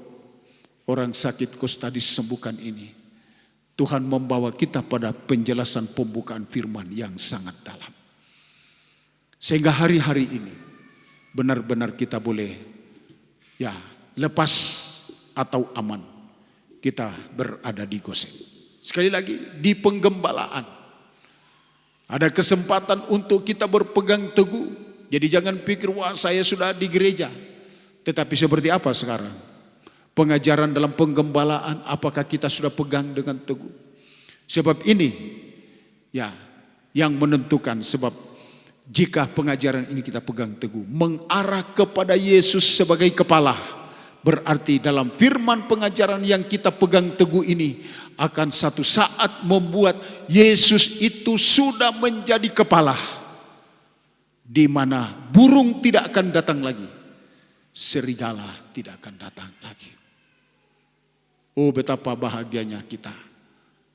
orang sakit kusta disembuhkan ini, Tuhan membawa kita pada penjelasan pembukaan firman yang sangat dalam. Sehingga hari-hari ini benar-benar kita boleh lepas atau aman kita berada di Gosen. Sekali lagi, di penggembalaan ada kesempatan untuk kita berpegang teguh. Jadi jangan pikir, wah saya sudah di gereja. Tetapi seperti apa sekarang pengajaran dalam penggembalaan, apakah kita sudah pegang dengan teguh? Sebab ini yang menentukan. Sebab jika pengajaran ini kita pegang teguh, mengarah kepada Yesus sebagai kepala, berarti dalam firman pengajaran yang kita pegang teguh ini akan satu saat membuat Yesus itu sudah menjadi kepala, di mana burung tidak akan datang lagi, serigala tidak akan datang lagi. Oh, betapa bahagianya kita,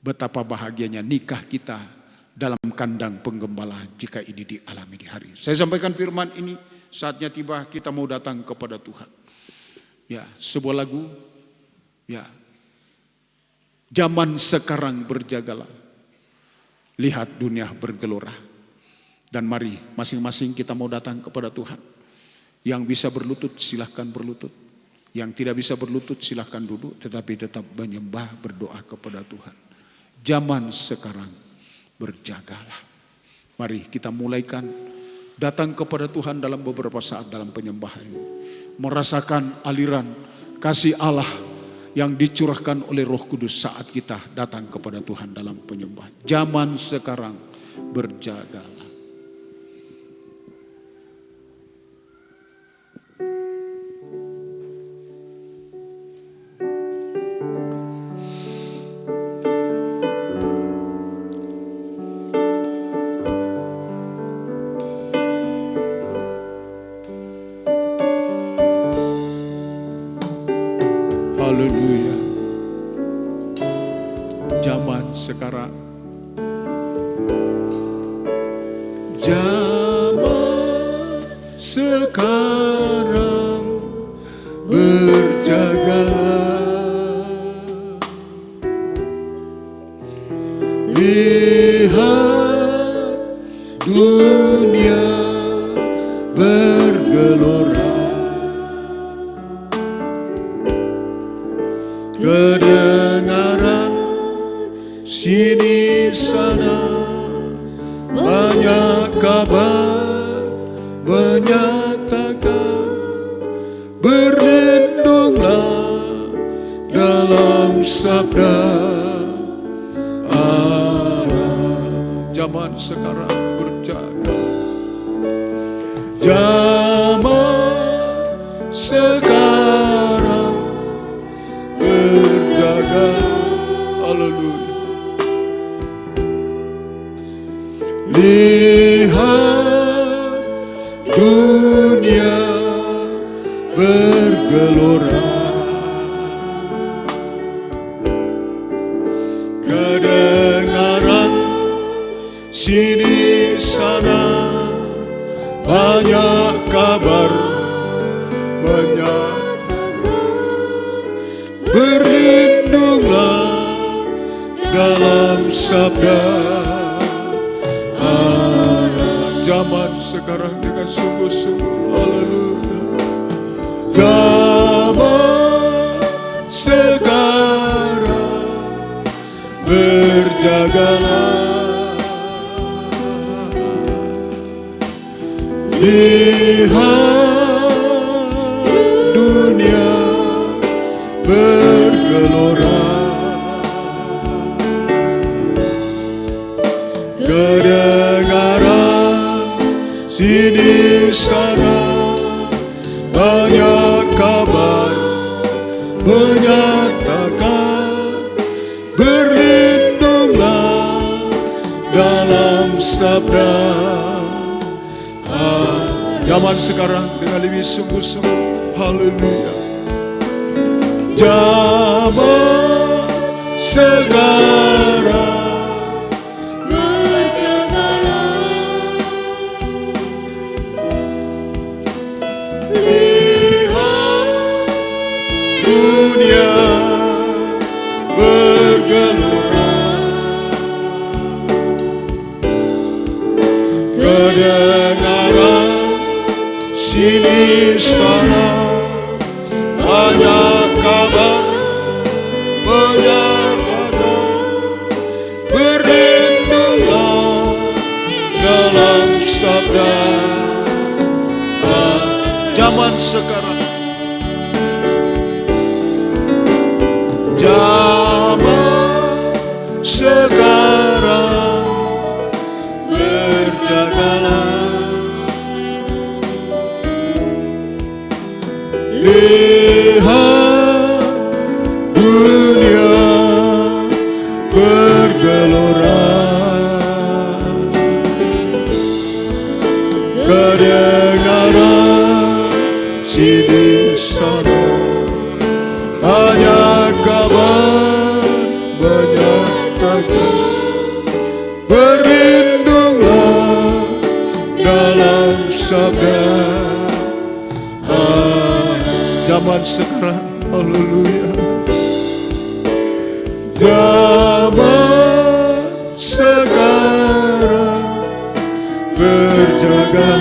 betapa bahagianya nikah kita dalam kandang penggembalaan jika ini dialami di hari. Saya sampaikan firman ini, saatnya tiba kita mau datang kepada Tuhan. Ya, sebuah lagu, ya, zaman sekarang berjagalah, lihat dunia bergelora. Dan mari masing-masing kita mau datang kepada Tuhan. Yang bisa berlutut silahkan berlutut, yang tidak bisa berlutut silahkan duduk, tetapi tetap menyembah, berdoa kepada Tuhan. Zaman sekarang berjagalah. Mari kita mulaikan datang kepada Tuhan dalam beberapa saat dalam penyembahan ini. Merasakan aliran kasih Allah yang dicurahkan oleh Roh Kudus saat kita datang kepada Tuhan dalam penyembahan. Zaman sekarang berjagalah. Haleluya. Zaman sekarang. Zaman sekarang berjagalah. Lihat dunia bergelora. sabda Allah. Zaman sekarang berjaga, zaman sekarang berjaga. Haleluya. Lihat dunia bergelora, kedengaran sini sana banyak kabar menyatakan, berlindunglah dalam sabda Allah. Zaman sekarang dengan sungguh-sungguh, haleluya. Zaman sekarang berjagalah, lihat dunia bergelora, kedengaran sini sana banyak kabar menyatakan, berlindunglah dalam sabda. Zaman sekarang dengan lebih sungguh-sungguh, haleluya. Zaman sekarang dunia bergelora, kedengaran sini sana banyak kabar menyatakan, berlindunglah dalam sabda. Zaman sekarang, zaman sekarang berjagalah, lihat dunia bergelora, kedengaran sini sana banyak kabar menyatakan, berlindunglah dalam sabda. Zaman sekarang, haleluya. Zaman sekarang berjaga,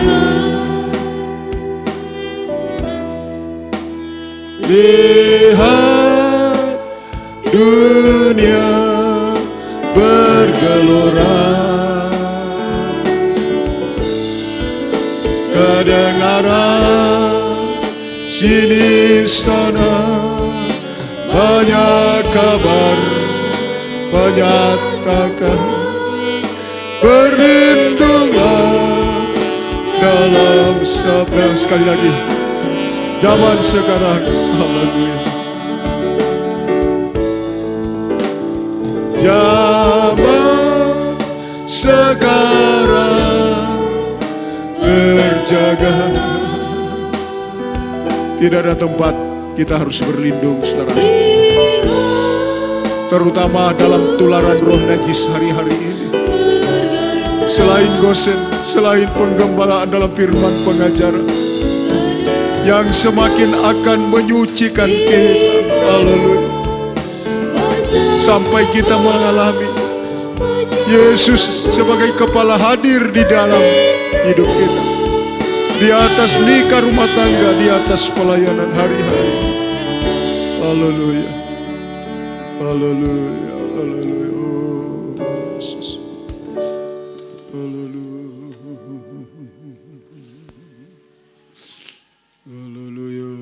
lihat dunia bergelora, kedengaran sini sana banyak kabar menyatakan, berlindunglah dalam sabda. Sekali lagi, zaman sekarang, haleluya. Zaman sekarang berjaga. Tidak ada tempat kita harus berlindung, saudara, terutama dalam tularan roh najis hari-hari ini. Selain Gosen, selain penggembalaan dalam firman pengajaran yang semakin akan menyucikan kita, haleluya, sampai kita mengalami Yesus sebagai kepala hadir di dalam hidup kita, di atas nikah rumah tangga, di atas pelayanan hari-hari. Haleluya, haleluya, haleluya. Oh, Yesus. Haleluya, haleluya.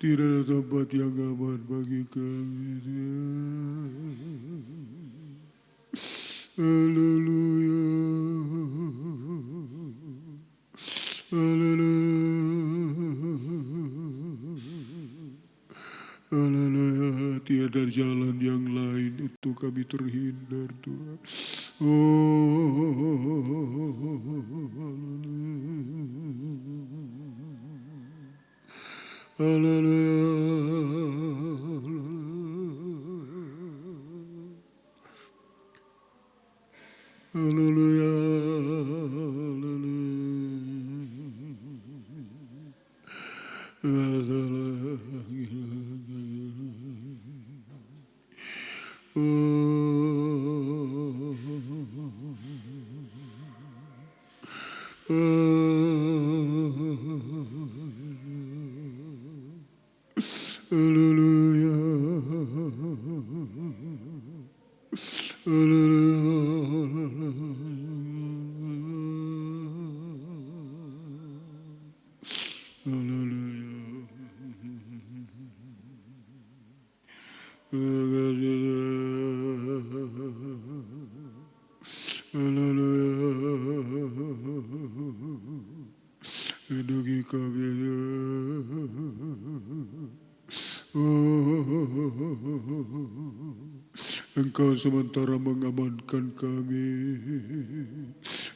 Tidak ada tempat yang aman bagi kami. Haleluya. Haleluya. Tiada jalan yang lain untuk kami terhindar, Tuhan. Lindungi kami. Engkau sementara mengamankan kami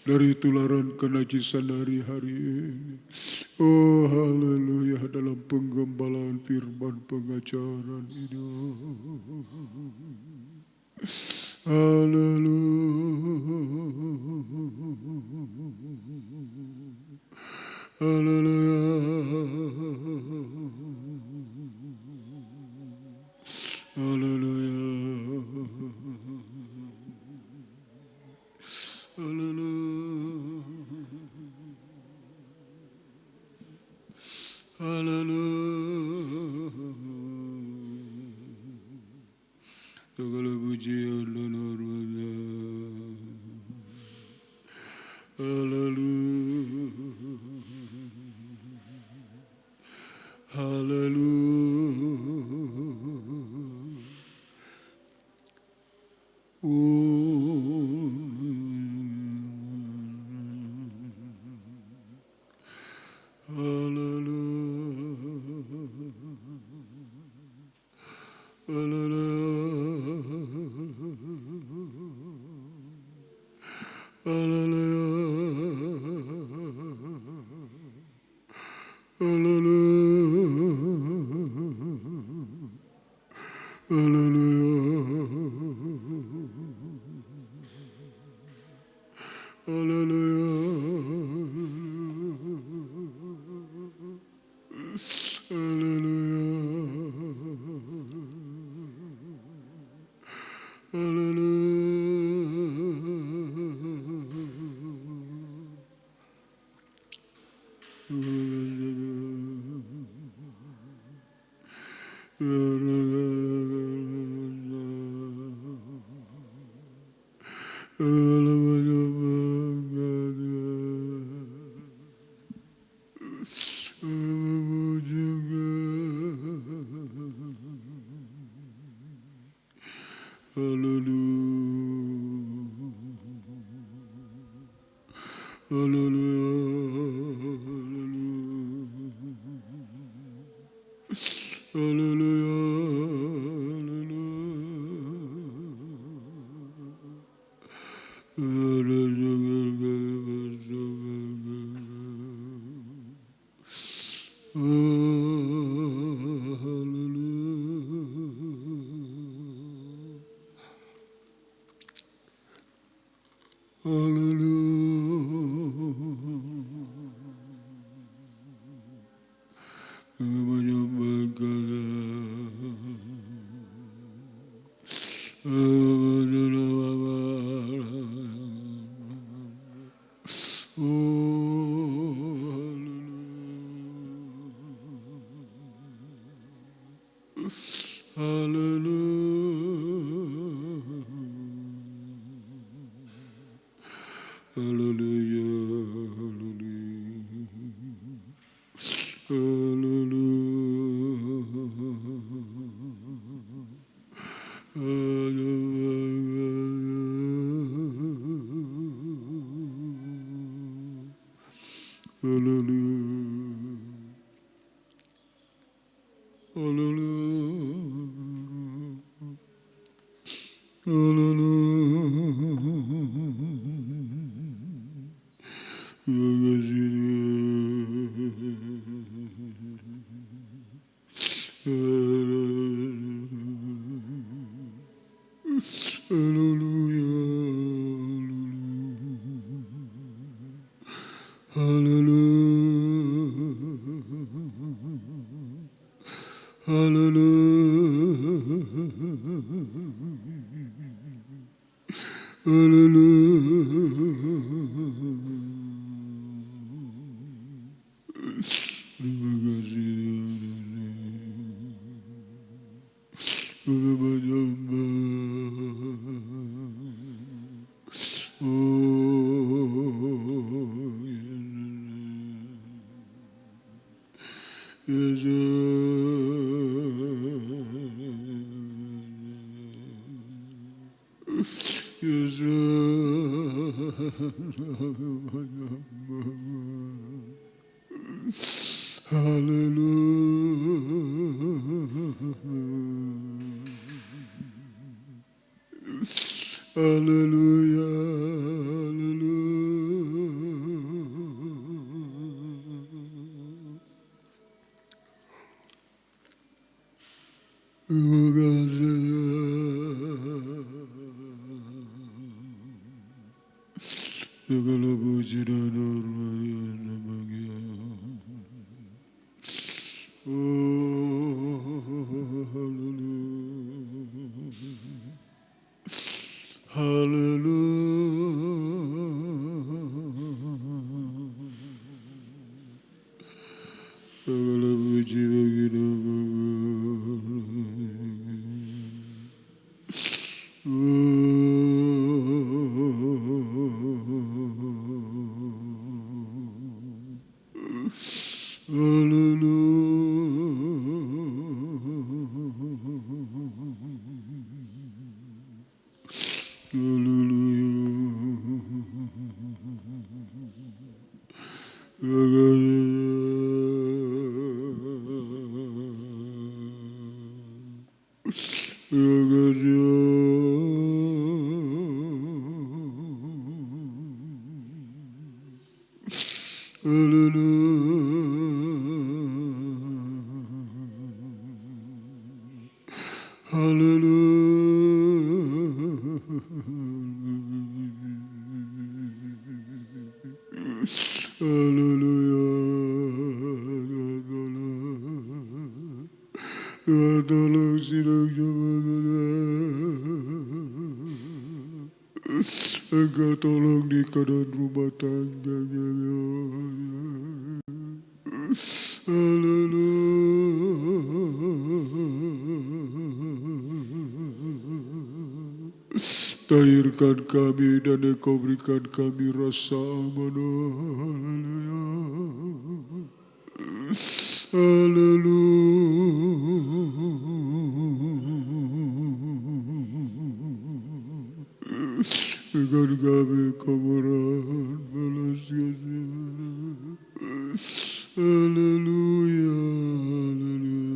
dari tularan kenajisan hari-hari ini. Oh haleluya, dalam penggembalaan firman pengajaran ini. Haleluya. Haleluya. Segala pujian dan hormatnya. Haleluya. Engkau tolong di keadaan rumah tangganya. Tahirkan kami dan Engkau berikan kami rasa aman. Berikan kami kebenaran balas kasih. Haleluya, haleluya.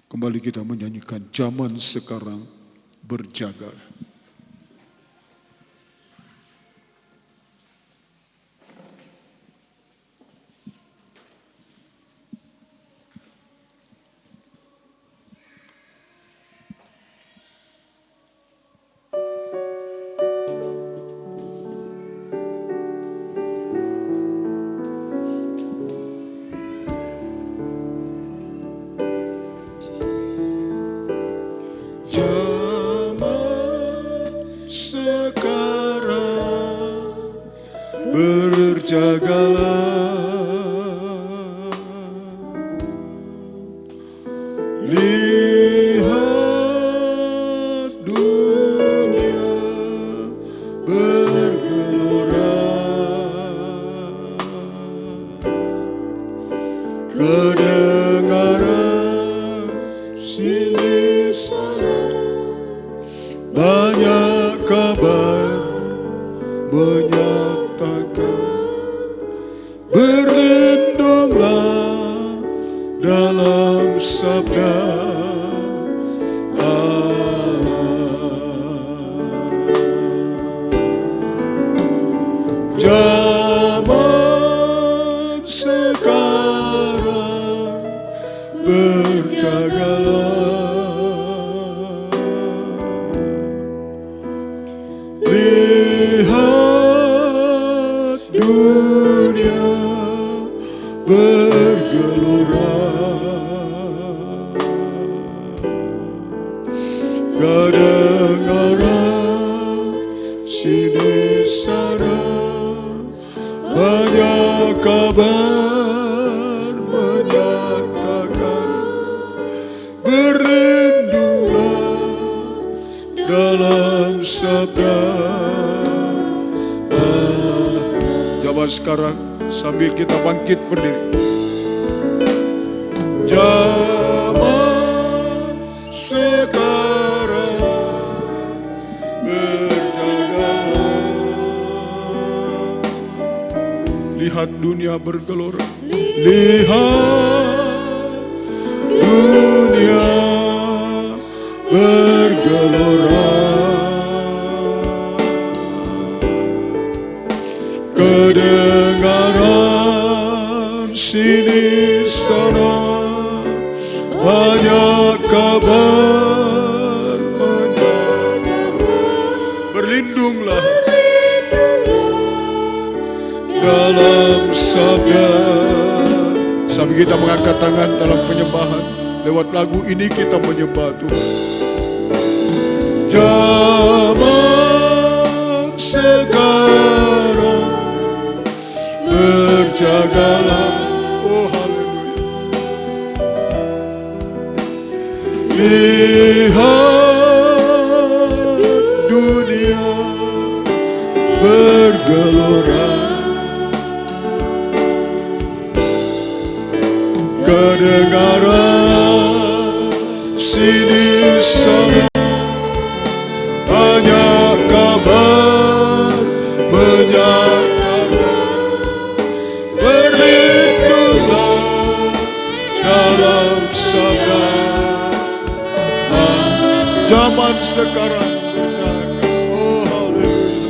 Kembali kita menyanyikan zaman sekarang berjaga. Lihat dunia bergelora. Kedengaran sini sana banyak kabar menyatakan, berlindunglah dalam sabda. Zaman sekarang sambil kita bangkit berdiri. Zaman sekarang berjalan. Lihat dunia bergelora. Lihat dunia bergelora. Kedengaran sini sana banyak kabar menyatakan, berlindunglah dalam sabda. Sambil kita mengangkat tangan dalam penyembahan, lewat lagu ini kita menyembah Tuhan. Zaman sekarang berjagalah, oh haleluya. Lihat dunia bergelora. Kedengaran sini sana banyak kabar menyatakan, berlindunglah dalam sabda. Zaman sekarang berjaga, oh haleluya.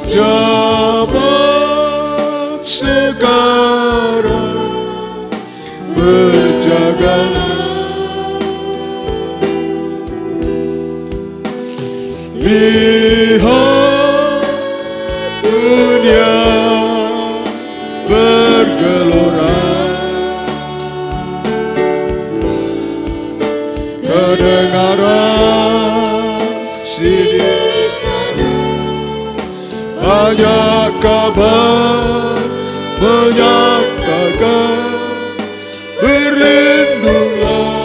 Zaman sekarang berjagalah. Lihat dunia bergelora. Kedengaran sini sana banyak kabar menyatakan, berlindunglah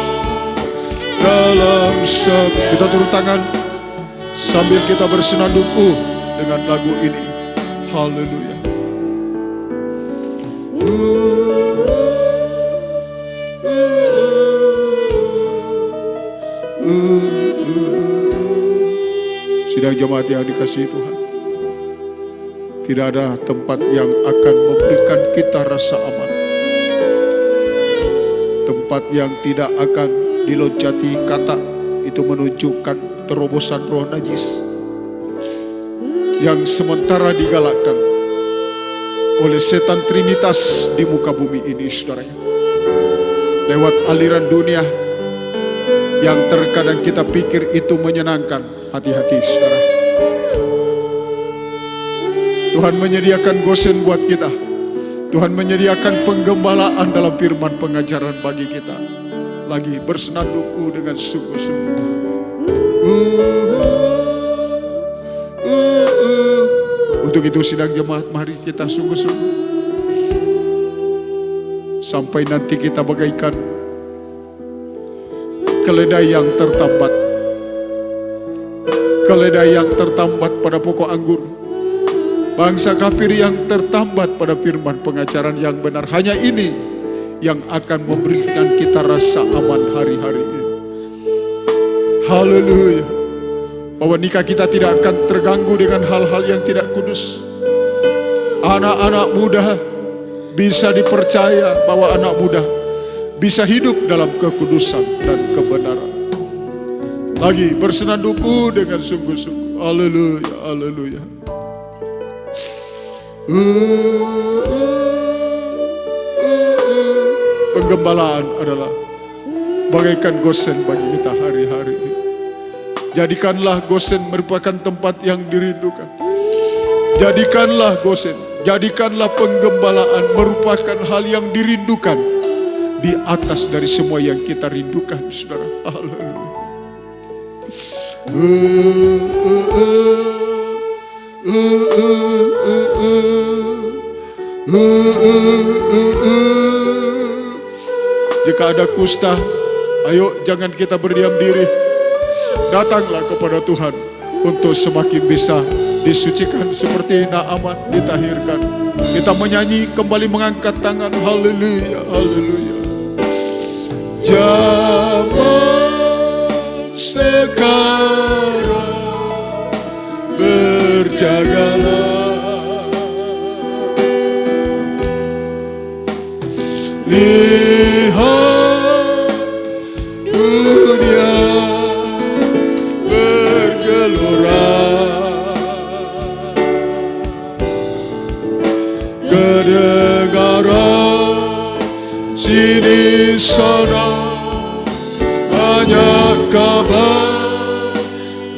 dalam sabda. Kita turun tangan sambil kita bersenandung dengan lagu ini. Haleluya. Sidang jemaat yang dikasihi Tuhan, tidak ada tempat yang akan memberikan kita rasa aman, tempat yang tidak akan diloncati kata itu menunjukkan terobosan roh najis yang sementara digalakkan oleh setan trinitas di muka bumi ini, saudaranya. Lewat aliran dunia yang terkadang kita pikir itu menyenangkan hati-hati, saudara. Tuhan menyediakan gosen buat kita. Tuhan menyediakan penggembalaan dalam firman pengajaran bagi kita. Lagi bersenandung dengan sungguh-sungguh. Untuk itu sidang jemaat, mari kita sungguh-sungguh sampai nanti kita bagaikan keledai yang tertambat. Keledai yang tertambat pada pokok anggur. Bangsa kafir yang tertambat pada firman pengajaran yang benar. Hanya ini yang akan memberikan kita rasa aman hari-hari ini. Haleluya. Bahwa nikah kita tidak akan terganggu dengan hal-hal yang tidak kudus. Anak-anak muda bisa dipercaya bahwa anak muda bisa hidup dalam kekudusan dan kebenaran. Lagi bersenandung dengan sungguh-sungguh. Haleluya, haleluya. Penggembalaan adalah bagaikan gosen bagi kita hari-hari ini. Jadikanlah gosen merupakan tempat yang dirindukan. Jadikanlah gosen Jadikanlah penggembalaan merupakan hal yang dirindukan di atas dari semua yang kita rindukan, saudara. Haleluya. Jika ada kusta, ayo jangan kita berdiam diri. Datanglah kepada Tuhan untuk semakin bisa disucikan seperti Naaman, ditahirkan. Kita menyanyi kembali, mengangkat tangan. Haleluya, haleluya. Zaman sekarang berjagalah, lihat dunia bergelora, kedengaran sini sana banyak kabar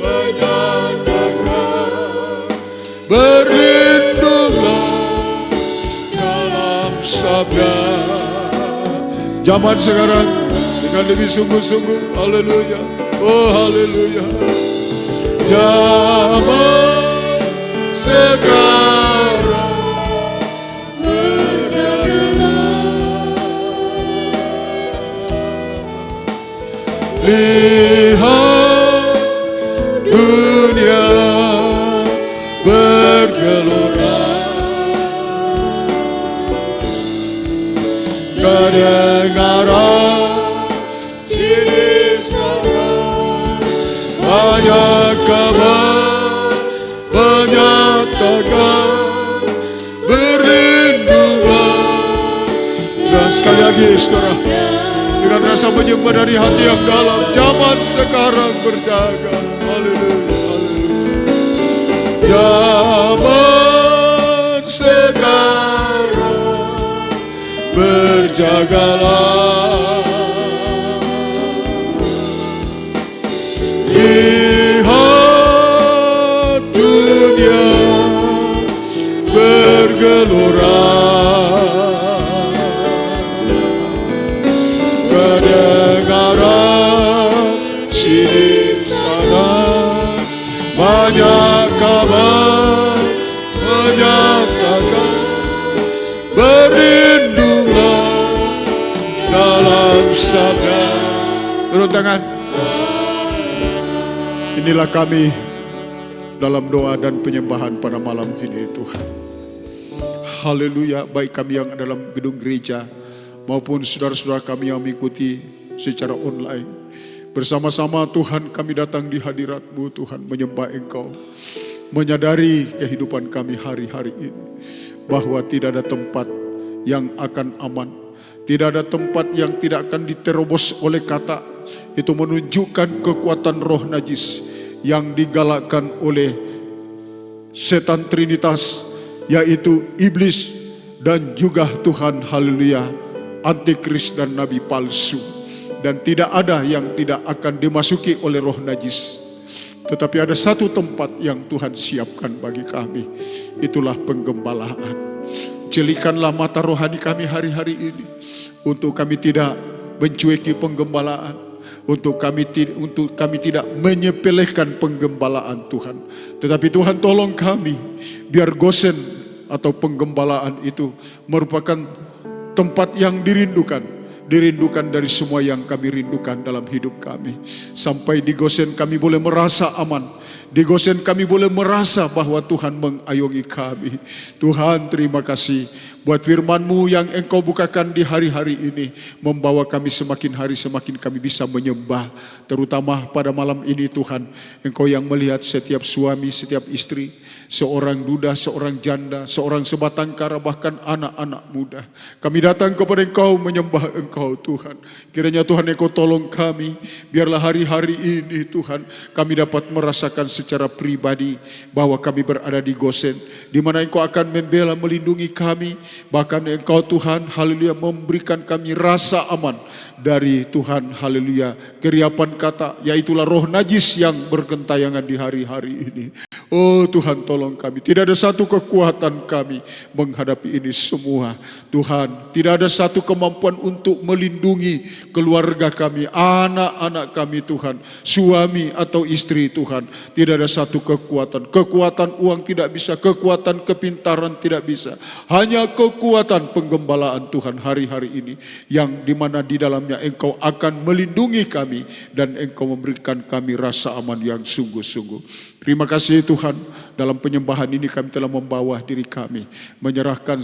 menyatakan, berlindunglah dalam sabda. Zaman sekarang dengan lebih sungguh-sungguh. Haleluya, oh haleluya. Zaman sekarang lihat dunia bergelora, kedengaran sini sana banyak kabar menyatakan, berlindunglah. Dan sekali lagi saudara, dengan rasa menyembah dari hati yang dalam, zaman sekarang berjaga. Haleluya, haleluya. Zaman sekarang berjagalah, lihat dunia bergelora, kedengaran sini sana banyak kabar menyatakan, berlindunglah dalam sabda. Turun tangan. Inilah kami dalam doa dan penyembahan pada malam ini, Tuhan. Haleluya. Baik kami yang dalam gedung gereja maupun saudara-saudara kami yang mengikuti secara online. Bersama-sama Tuhan kami datang di hadirat-Mu Tuhan, menyembah Engkau. Menyadari kehidupan kami hari-hari ini, bahwa tidak ada tempat yang akan aman. Tidak ada tempat yang tidak akan diterobos oleh kata. Itu menunjukkan kekuatan roh najis yang digalakkan oleh setan trinitas, yaitu iblis dan juga Tuhan, haleluya, antikris dan nabi palsu. Dan tidak ada yang tidak akan dimasuki oleh roh najis. Tetapi ada satu tempat yang Tuhan siapkan bagi kami, itulah penggembalaan. Jelikanlah mata rohani kami hari-hari ini, untuk kami tidak mencueki penggembalaan, untuk kami tidak menyepelekan penggembalaan Tuhan. Tetapi Tuhan tolong kami, biar gosen atau penggembalaan itu merupakan tempat yang dirindukan dari semua yang kami rindukan dalam hidup kami. Sampai di Gosen kami boleh merasa aman. Di Gosen kami boleh merasa bahwa Tuhan mengayomi kami. Tuhan, terima kasih buat firman-Mu yang Engkau bukakan di hari-hari ini, membawa kami semakin hari semakin kami bisa menyembah. Terutama pada malam ini Tuhan, Engkau yang melihat setiap suami, setiap istri, seorang duda, seorang janda, seorang sebatang kara, bahkan anak-anak muda. Kami datang kepada Engkau menyembah Engkau Tuhan. Kiranya Tuhan Engkau tolong kami, biarlah hari-hari ini Tuhan kami dapat merasakan secara pribadi bahwa kami berada di Gosen, di mana Engkau akan membela, melindungi kami. Bahkan Engkau Tuhan, haleluya, memberikan kami rasa aman dari Tuhan, haleluya, keriapan kata, yaitulah roh najis yang bergentayangan di hari-hari ini. Oh Tuhan, tolong kami. Tidak ada satu kekuatan kami menghadapi ini semua. Tuhan, tidak ada satu kemampuan untuk melindungi keluarga kami, anak-anak kami Tuhan, suami atau istri Tuhan. Tidak ada satu kekuatan. Kekuatan uang tidak bisa, kekuatan kepintaran tidak bisa. Hanya kekuatan penggembalaan Tuhan hari-hari ini, yang dimana di dalamnya Engkau akan melindungi kami dan Engkau memberikan kami rasa aman yang sungguh-sungguh. Terima kasih Tuhan, dalam penyembahan ini kami telah membawa diri kami, menyerahkan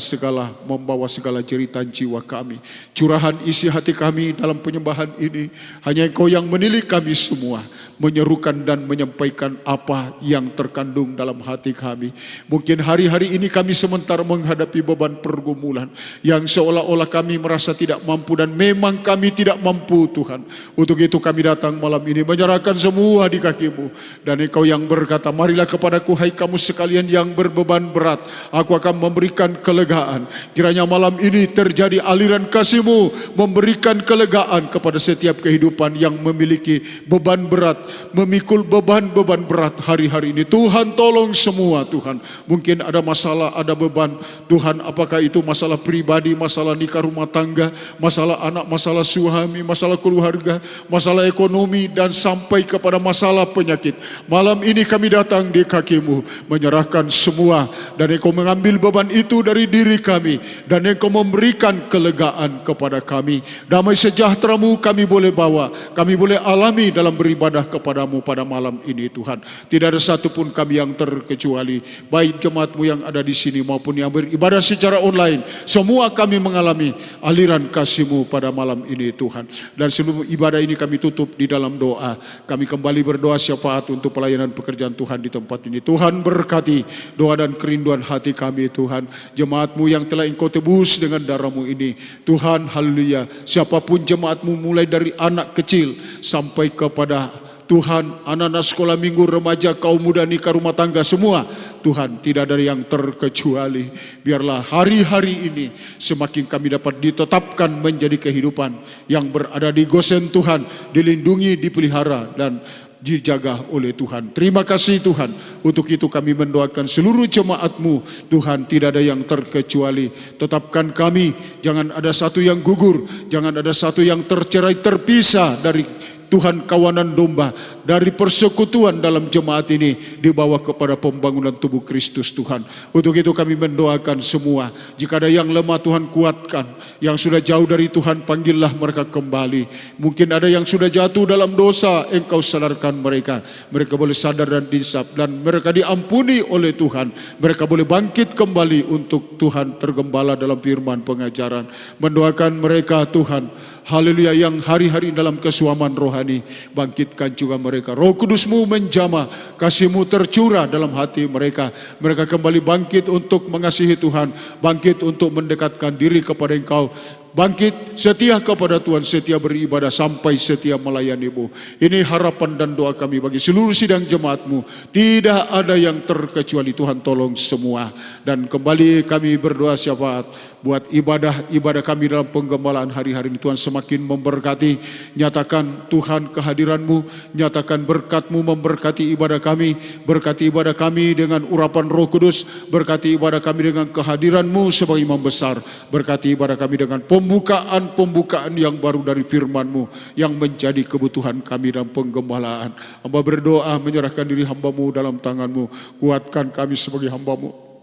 membawa segala jeritan jiwa kami, curahan isi hati kami dalam penyembahan ini. Hanya Engkau yang menilik kami semua, menyerukan dan menyampaikan apa yang terkandung dalam hati kami. Mungkin hari-hari ini kami sementara menghadapi beban pergumulan yang seolah-olah kami merasa tidak mampu, dan memang kami tidak mampu Tuhan. Untuk itu kami datang malam ini menyerahkan semua di kaki-Mu, dan Engkau yang berkata, marilah kepadaku hai kamu sekalian yang berbeban berat, aku akan memberikan kelegaan. Kiranya malam ini terjadi aliran kasih-Mu, memberikan kelegaan kepada setiap kehidupan yang memiliki beban berat, memikul beban-beban berat hari-hari ini. Tuhan, tolong semua Tuhan. Mungkin ada masalah, ada beban Tuhan, apakah itu masalah pribadi, masalah nikah rumah tangga, masalah anak, masalah suami, masalah keluarga, masalah ekonomi, dan sampai kepada masalah penyakit. Malam ini kami datang di kaki-Mu, menyerahkan semua, dan Engkau mengambil beban itu dari diri kami, dan Engkau memberikan kelegaan kepada kami. Damai sejahtera-Mu kami boleh bawa, kami boleh alami dalam beribadah kepada-Mu pada malam ini Tuhan. Tidak ada satupun kami yang terkecuali, baik jemaat-Mu yang ada di sini maupun yang beribadah secara online. Semua kami mengalami aliran kasih-Mu pada malam ini Tuhan. Dan sebelum ibadah ini kami tutup di dalam doa. Kami kembali berdoa syafaat untuk pelayanan pekerjaan Tuhan di tempat ini. Tuhan, berkati doa dan kerinduan hati kami Tuhan. Jemaat-Mu yang telah Engkau tebus dengan darah-Mu ini Tuhan, haleluya. Siapapun jemaat-Mu, mulai dari anak kecil sampai kepada Tuhan, anak-anak sekolah minggu, remaja, kaum muda, nikah rumah tangga, semua Tuhan, tidak ada yang terkecuali. Biarlah hari-hari ini semakin kami dapat ditetapkan menjadi kehidupan yang berada di Gosen Tuhan, dilindungi, dipelihara, dan dijaga oleh Tuhan. Terima kasih Tuhan. Untuk itu kami mendoakan seluruh jemaat-Mu Tuhan, tidak ada yang terkecuali. Tetapkan kami, jangan ada satu yang gugur, jangan ada satu yang tercerai terpisah dari Tuhan, kawanan domba, dari persekutuan dalam jemaat ini, dibawa kepada pembangunan tubuh Kristus Tuhan. Untuk itu kami mendoakan semua, jika ada yang lemah Tuhan kuatkan, yang sudah jauh dari Tuhan panggillah mereka kembali. Mungkin ada yang sudah jatuh dalam dosa, Engkau sadarkan mereka, mereka boleh sadar dan dihisap, dan mereka diampuni oleh Tuhan. Mereka boleh bangkit kembali untuk Tuhan, tergembala dalam firman pengajaran. Mendoakan mereka Tuhan, haleluya, yang hari-hari dalam kesuaman rohani, bangkitkan juga mereka. Roh Kudus-Mu menjamah, kasih-Mu tercurah dalam hati mereka. Mereka kembali bangkit untuk mengasihi Tuhan, bangkit untuk mendekatkan diri kepada Engkau, bangkit setia kepada Tuhan, setia beribadah, sampai setia melayani-Mu. Ini harapan dan doa kami bagi seluruh sidang jemaat-Mu. Tidak ada yang terkecuali. Tuhan, tolong semua. Dan kembali kami berdoa syafaat buat ibadah kami dalam penggembalaan hari-hari ini. Tuhan, semakin memberkati. Nyatakan Tuhan kehadiran-Mu, nyatakan berkat-Mu memberkati ibadah kami. Berkati ibadah kami dengan urapan Roh Kudus. Berkati ibadah kami dengan kehadiran-Mu sebagai imam besar. Berkati ibadah kami dengan pembukaan yang baru dari firman-Mu yang menjadi kebutuhan kami dalam penggembalaan. Hamba berdoa menyerahkan diri hamba-Mu dalam tangan-Mu. Kuatkan kami sebagai hamba-Mu.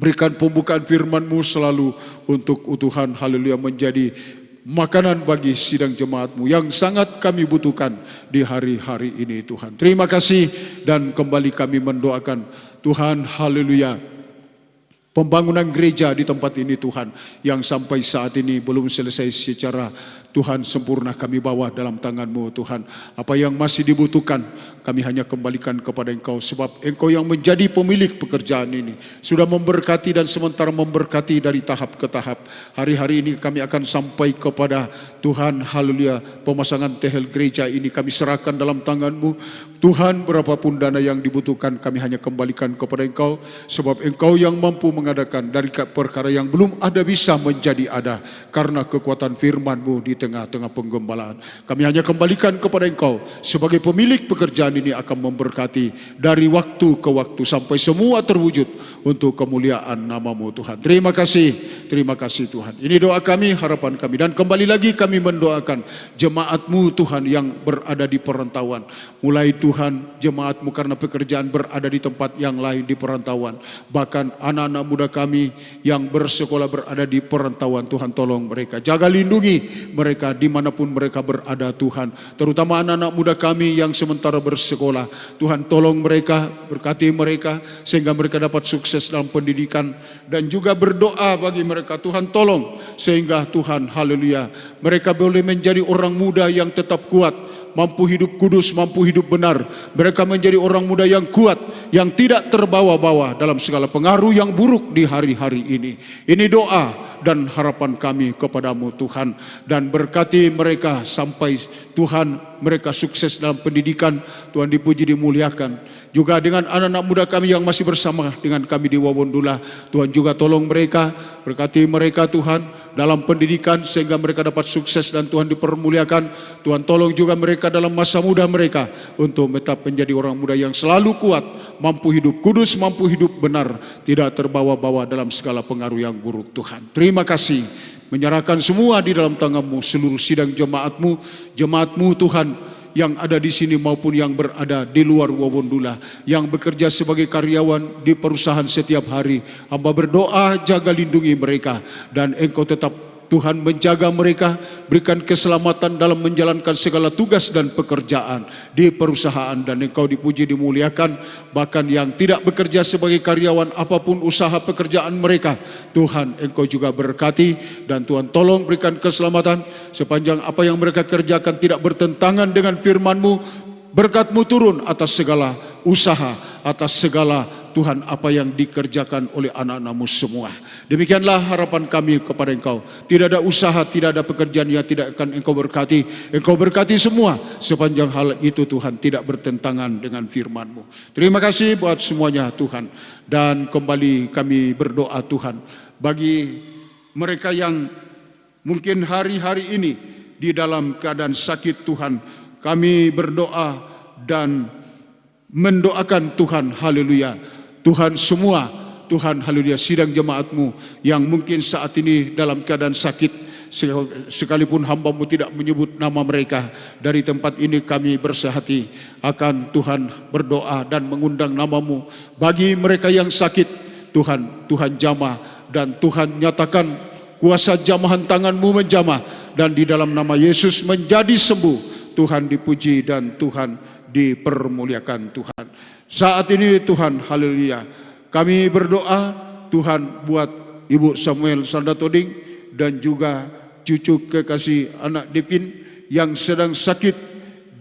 Berikan pembukaan firman-Mu selalu untuk Tuhan, haleluya, menjadi makanan bagi sidang jemaat-Mu yang sangat kami butuhkan di hari-hari ini Tuhan. Terima kasih, dan kembali kami mendoakan Tuhan, haleluya, pembangunan gereja di tempat ini Tuhan, yang sampai saat ini belum selesai secara Tuhan sempurna, kami bawa dalam tangan-Mu Tuhan. Apa yang masih dibutuhkan kami hanya kembalikan kepada Engkau, sebab Engkau yang menjadi pemilik pekerjaan ini, sudah memberkati dan sementara memberkati dari tahap ke tahap. Hari-hari ini kami akan sampai kepada Tuhan, haleluya, pemasangan tehel gereja ini kami serahkan dalam tangan-Mu Tuhan. Berapapun dana yang dibutuhkan kami hanya kembalikan kepada Engkau, sebab Engkau yang mampu mengadakan dari perkara yang belum ada bisa menjadi ada karena kekuatan firman-Mu di tengah-tengah penggembalaan. Kami hanya kembalikan kepada Engkau sebagai pemilik pekerjaan ini akan memberkati dari waktu ke waktu sampai semua terwujud untuk kemuliaan nama-Mu Tuhan. Terima kasih Tuhan. Ini doa kami, harapan kami, dan kembali lagi kami mendoakan jemaat-Mu Tuhan yang berada di perantauan. Mulai Tuhan jemaat-Mu karena pekerjaan berada di tempat yang lain di perantauan. Bahkan anak-anak muda kami yang bersekolah berada di perantauan, Tuhan tolong mereka. Jaga lindungi mereka dimanapun mereka berada Tuhan. Terutama anak-anak muda kami yang sementara bersekolah. Tuhan tolong mereka, berkati mereka sehingga mereka dapat sukses dalam pendidikan. Dan juga berdoa bagi mereka, Tuhan tolong sehingga Tuhan, haleluya, mereka boleh menjadi orang muda yang tetap kuat, mampu hidup kudus, mampu hidup benar. Mereka menjadi orang muda yang kuat, yang tidak terbawa-bawa dalam segala pengaruh yang buruk di hari-hari ini. Ini doa dan harapan kami kepadamu Tuhan. Dan berkati mereka sampai Tuhan mereka sukses dalam pendidikan. Tuhan dipuji, dimuliakan. Juga dengan anak-anak muda kami yang masih bersama dengan kami di Wawondula, Tuhan juga tolong mereka, berkati mereka Tuhan dalam pendidikan sehingga mereka dapat sukses dan Tuhan dipermuliakan. Tuhan tolong juga mereka dalam masa muda mereka untuk tetap menjadi orang muda yang selalu kuat, mampu hidup kudus, mampu hidup benar, tidak terbawa-bawa dalam segala pengaruh yang buruk Tuhan. Terima kasih, menyerahkan semua di dalam tangan-Mu, seluruh sidang jemaat-Mu Tuhan yang ada di sini maupun yang berada di luar Wawondula, yang bekerja sebagai karyawan di perusahaan setiap hari. Hamba berdoa, jaga lindungi mereka dan Engkau tetap Tuhan menjaga mereka, berikan keselamatan dalam menjalankan segala tugas dan pekerjaan di perusahaan, dan Engkau dipuji, dimuliakan. Bahkan yang tidak bekerja sebagai karyawan, apapun usaha pekerjaan mereka, Tuhan Engkau juga berkati, dan Tuhan tolong berikan keselamatan sepanjang apa yang mereka kerjakan tidak bertentangan dengan firman-Mu. Berkat-Mu turun atas segala usaha, atas segala Tuhan apa yang dikerjakan oleh anak-anak-Mu semua. Demikianlah harapan kami kepada Engkau. Tidak ada usaha, tidak ada pekerjaan yang tidak akan Engkau berkati. Engkau berkati semua sepanjang hal itu Tuhan tidak bertentangan dengan firman-Mu. Terima kasih buat semuanya Tuhan. Dan kembali kami berdoa Tuhan bagi mereka yang mungkin hari-hari ini di dalam keadaan sakit Tuhan. Kami berdoa dan mendoakan Tuhan, haleluya. Tuhan semua, Tuhan haleluya, sidang jemaat-Mu yang mungkin saat ini dalam keadaan sakit, sekalipun hamba-Mu tidak menyebut nama mereka, dari tempat ini kami bersehati akan Tuhan berdoa dan mengundang nama-Mu bagi mereka yang sakit. Tuhan jamah, dan Tuhan nyatakan kuasa jamahan tangan-Mu menjamah, dan di dalam nama Yesus menjadi sembuh. Tuhan dipuji dan Tuhan dipermuliakan Tuhan. Saat ini Tuhan, haleluya, kami berdoa Tuhan buat Ibu Samuel Sandatoding dan juga cucu kekasih anak Dipin yang sedang sakit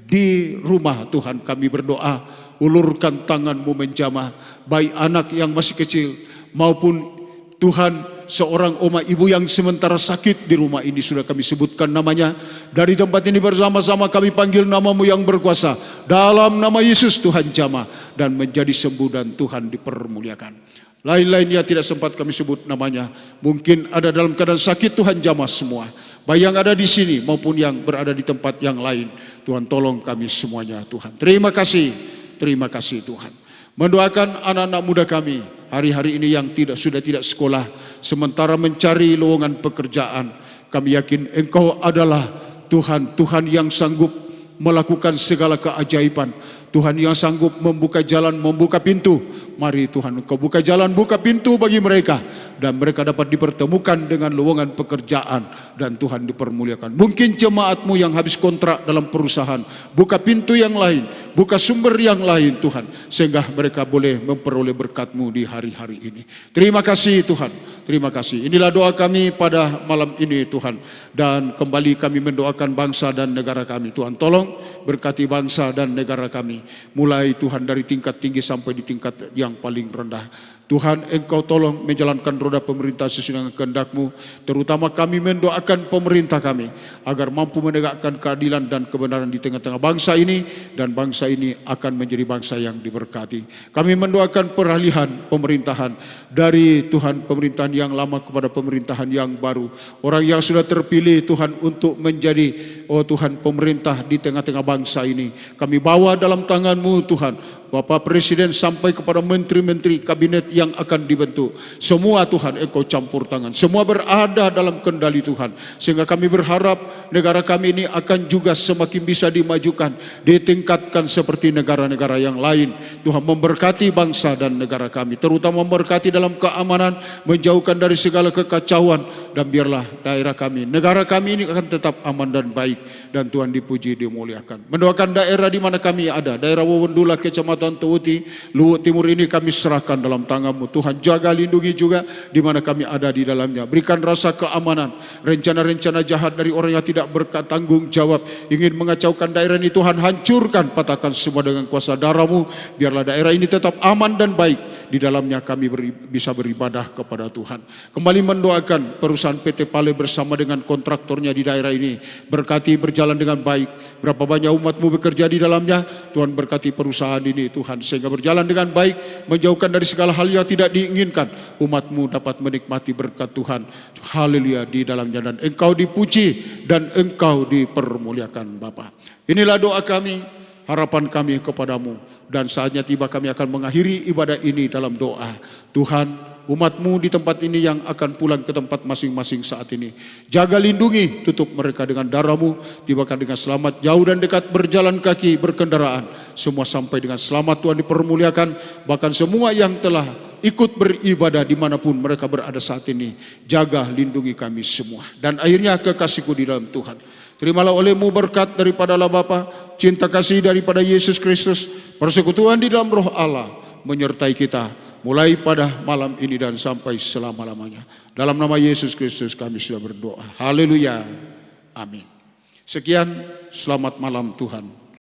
di rumah. Tuhan kami berdoa, ulurkan tangan-Mu menjamah, baik anak yang masih kecil maupun Tuhan seorang oma ibu yang sementara sakit di rumah ini. Sudah kami sebutkan namanya. Dari tempat ini bersama-sama kami panggil nama-Mu yang berkuasa. Dalam nama Yesus Tuhan jamah dan menjadi sembuh dan Tuhan dipermuliakan. Lain-lainnya tidak sempat kami sebut namanya. Mungkin ada dalam keadaan sakit, Tuhan jamah semua. Baik yang ada di sini maupun yang berada di tempat yang lain. Tuhan tolong kami semuanya Tuhan. Terima kasih Tuhan. Mendoakan anak-anak muda kami hari-hari ini yang sudah tidak sekolah, sementara mencari lowongan pekerjaan. Kami yakin Engkau adalah Tuhan yang sanggup melakukan segala keajaiban. Tuhan yang sanggup membuka jalan, membuka pintu. Mari Tuhan Engkau buka jalan, buka pintu bagi mereka, dan mereka dapat dipertemukan dengan lowongan pekerjaan, dan Tuhan dipermuliakan. Mungkin jemaat-Mu yang habis kontrak dalam perusahaan, buka pintu yang lain, buka sumber yang lain Tuhan, sehingga mereka boleh memperoleh berkat-Mu di hari-hari ini. Terima kasih Tuhan, terima kasih. Inilah doa kami pada malam ini Tuhan, dan kembali kami mendoakan bangsa dan negara kami. Tuhan tolong berkati bangsa dan negara kami. Mulai Tuhan dari tingkat tinggi sampai di tingkat yang paling rendah. Tuhan, Engkau tolong menjalankan roda pemerintah sesuai dengan kehendak-Mu. Terutama kami mendoakan pemerintah kami agar mampu menegakkan keadilan dan kebenaran di tengah-tengah bangsa ini, dan bangsa ini akan menjadi bangsa yang diberkati. Kami mendoakan peralihan pemerintahan dari Tuhan pemerintahan yang lama kepada pemerintahan yang baru. Orang yang sudah terpilih Tuhan untuk menjadi Tuhan pemerintah di tengah-tengah bangsa ini, kami bawa dalam tangan-Mu Tuhan. Bapak Presiden sampai kepada menteri-menteri kabinet yang akan dibentuk. Semua Tuhan Engkau campur tangan. Semua berada dalam kendali Tuhan. Sehingga kami berharap negara kami ini akan juga semakin bisa dimajukan, ditingkatkan seperti negara-negara yang lain. Tuhan memberkati bangsa dan negara kami. Terutama memberkati dalam keamanan, menjauhkan dari segala kekacauan. Dan biarlah daerah kami, negara kami ini akan tetap aman dan baik. Dan Tuhan dipuji, dimuliakan. Mendoakan daerah di mana kami ada. Daerah Wawendula, Kecamatan Teuti, Luwu Timur ini kami serahkan dalam tangan-Mu. Tuhan jaga lindungi juga di mana kami ada di dalamnya. Berikan rasa keamanan. Rencana-rencana jahat dari orang yang tidak bertanggung jawab ingin mengacaukan daerah ini, Tuhan hancurkan, patahkan semua dengan kuasa darah-Mu. Biarlah daerah ini tetap aman dan baik. Di dalamnya kami bisa beribadah kepada Tuhan. Kembali mendoakan perusahaan PT Pale bersama dengan kontraktornya di daerah ini. Berkati berjalan dengan baik. Berapa banyak umat-Mu bekerja di dalamnya. Tuhan berkati perusahaan ini Tuhan, sehingga berjalan dengan baik, menjauhkan dari segala hal yang tidak diinginkan. Umat-Mu dapat menikmati berkat Tuhan. Haleluya di dalamnya, dan Engkau dipuji dan Engkau dipermuliakan Bapa. Inilah doa kami, harapan kami kepadamu, dan saatnya tiba kami akan mengakhiri ibadah ini dalam doa. Tuhan, umat-Mu di tempat ini yang akan pulang ke tempat masing-masing saat ini, jaga lindungi, tutup mereka dengan darah-Mu, tibakan dengan selamat, jauh dan dekat, berjalan kaki, berkendaraan, semua sampai dengan selamat. Tuhan dipermuliakan, bahkan semua yang telah ikut beribadah dimanapun mereka berada saat ini, jaga lindungi kami semua. Dan akhirnya kekasihku di dalam Tuhan, terimalah oleh-Mu berkat daripada Allah Bapa, cinta kasih daripada Yesus Kristus, persekutuan di dalam Roh Allah menyertai kita mulai pada malam ini dan sampai selama-lamanya. Dalam nama Yesus Kristus kami sudah berdoa. Haleluya. Amin. Sekian, selamat malam Tuhan.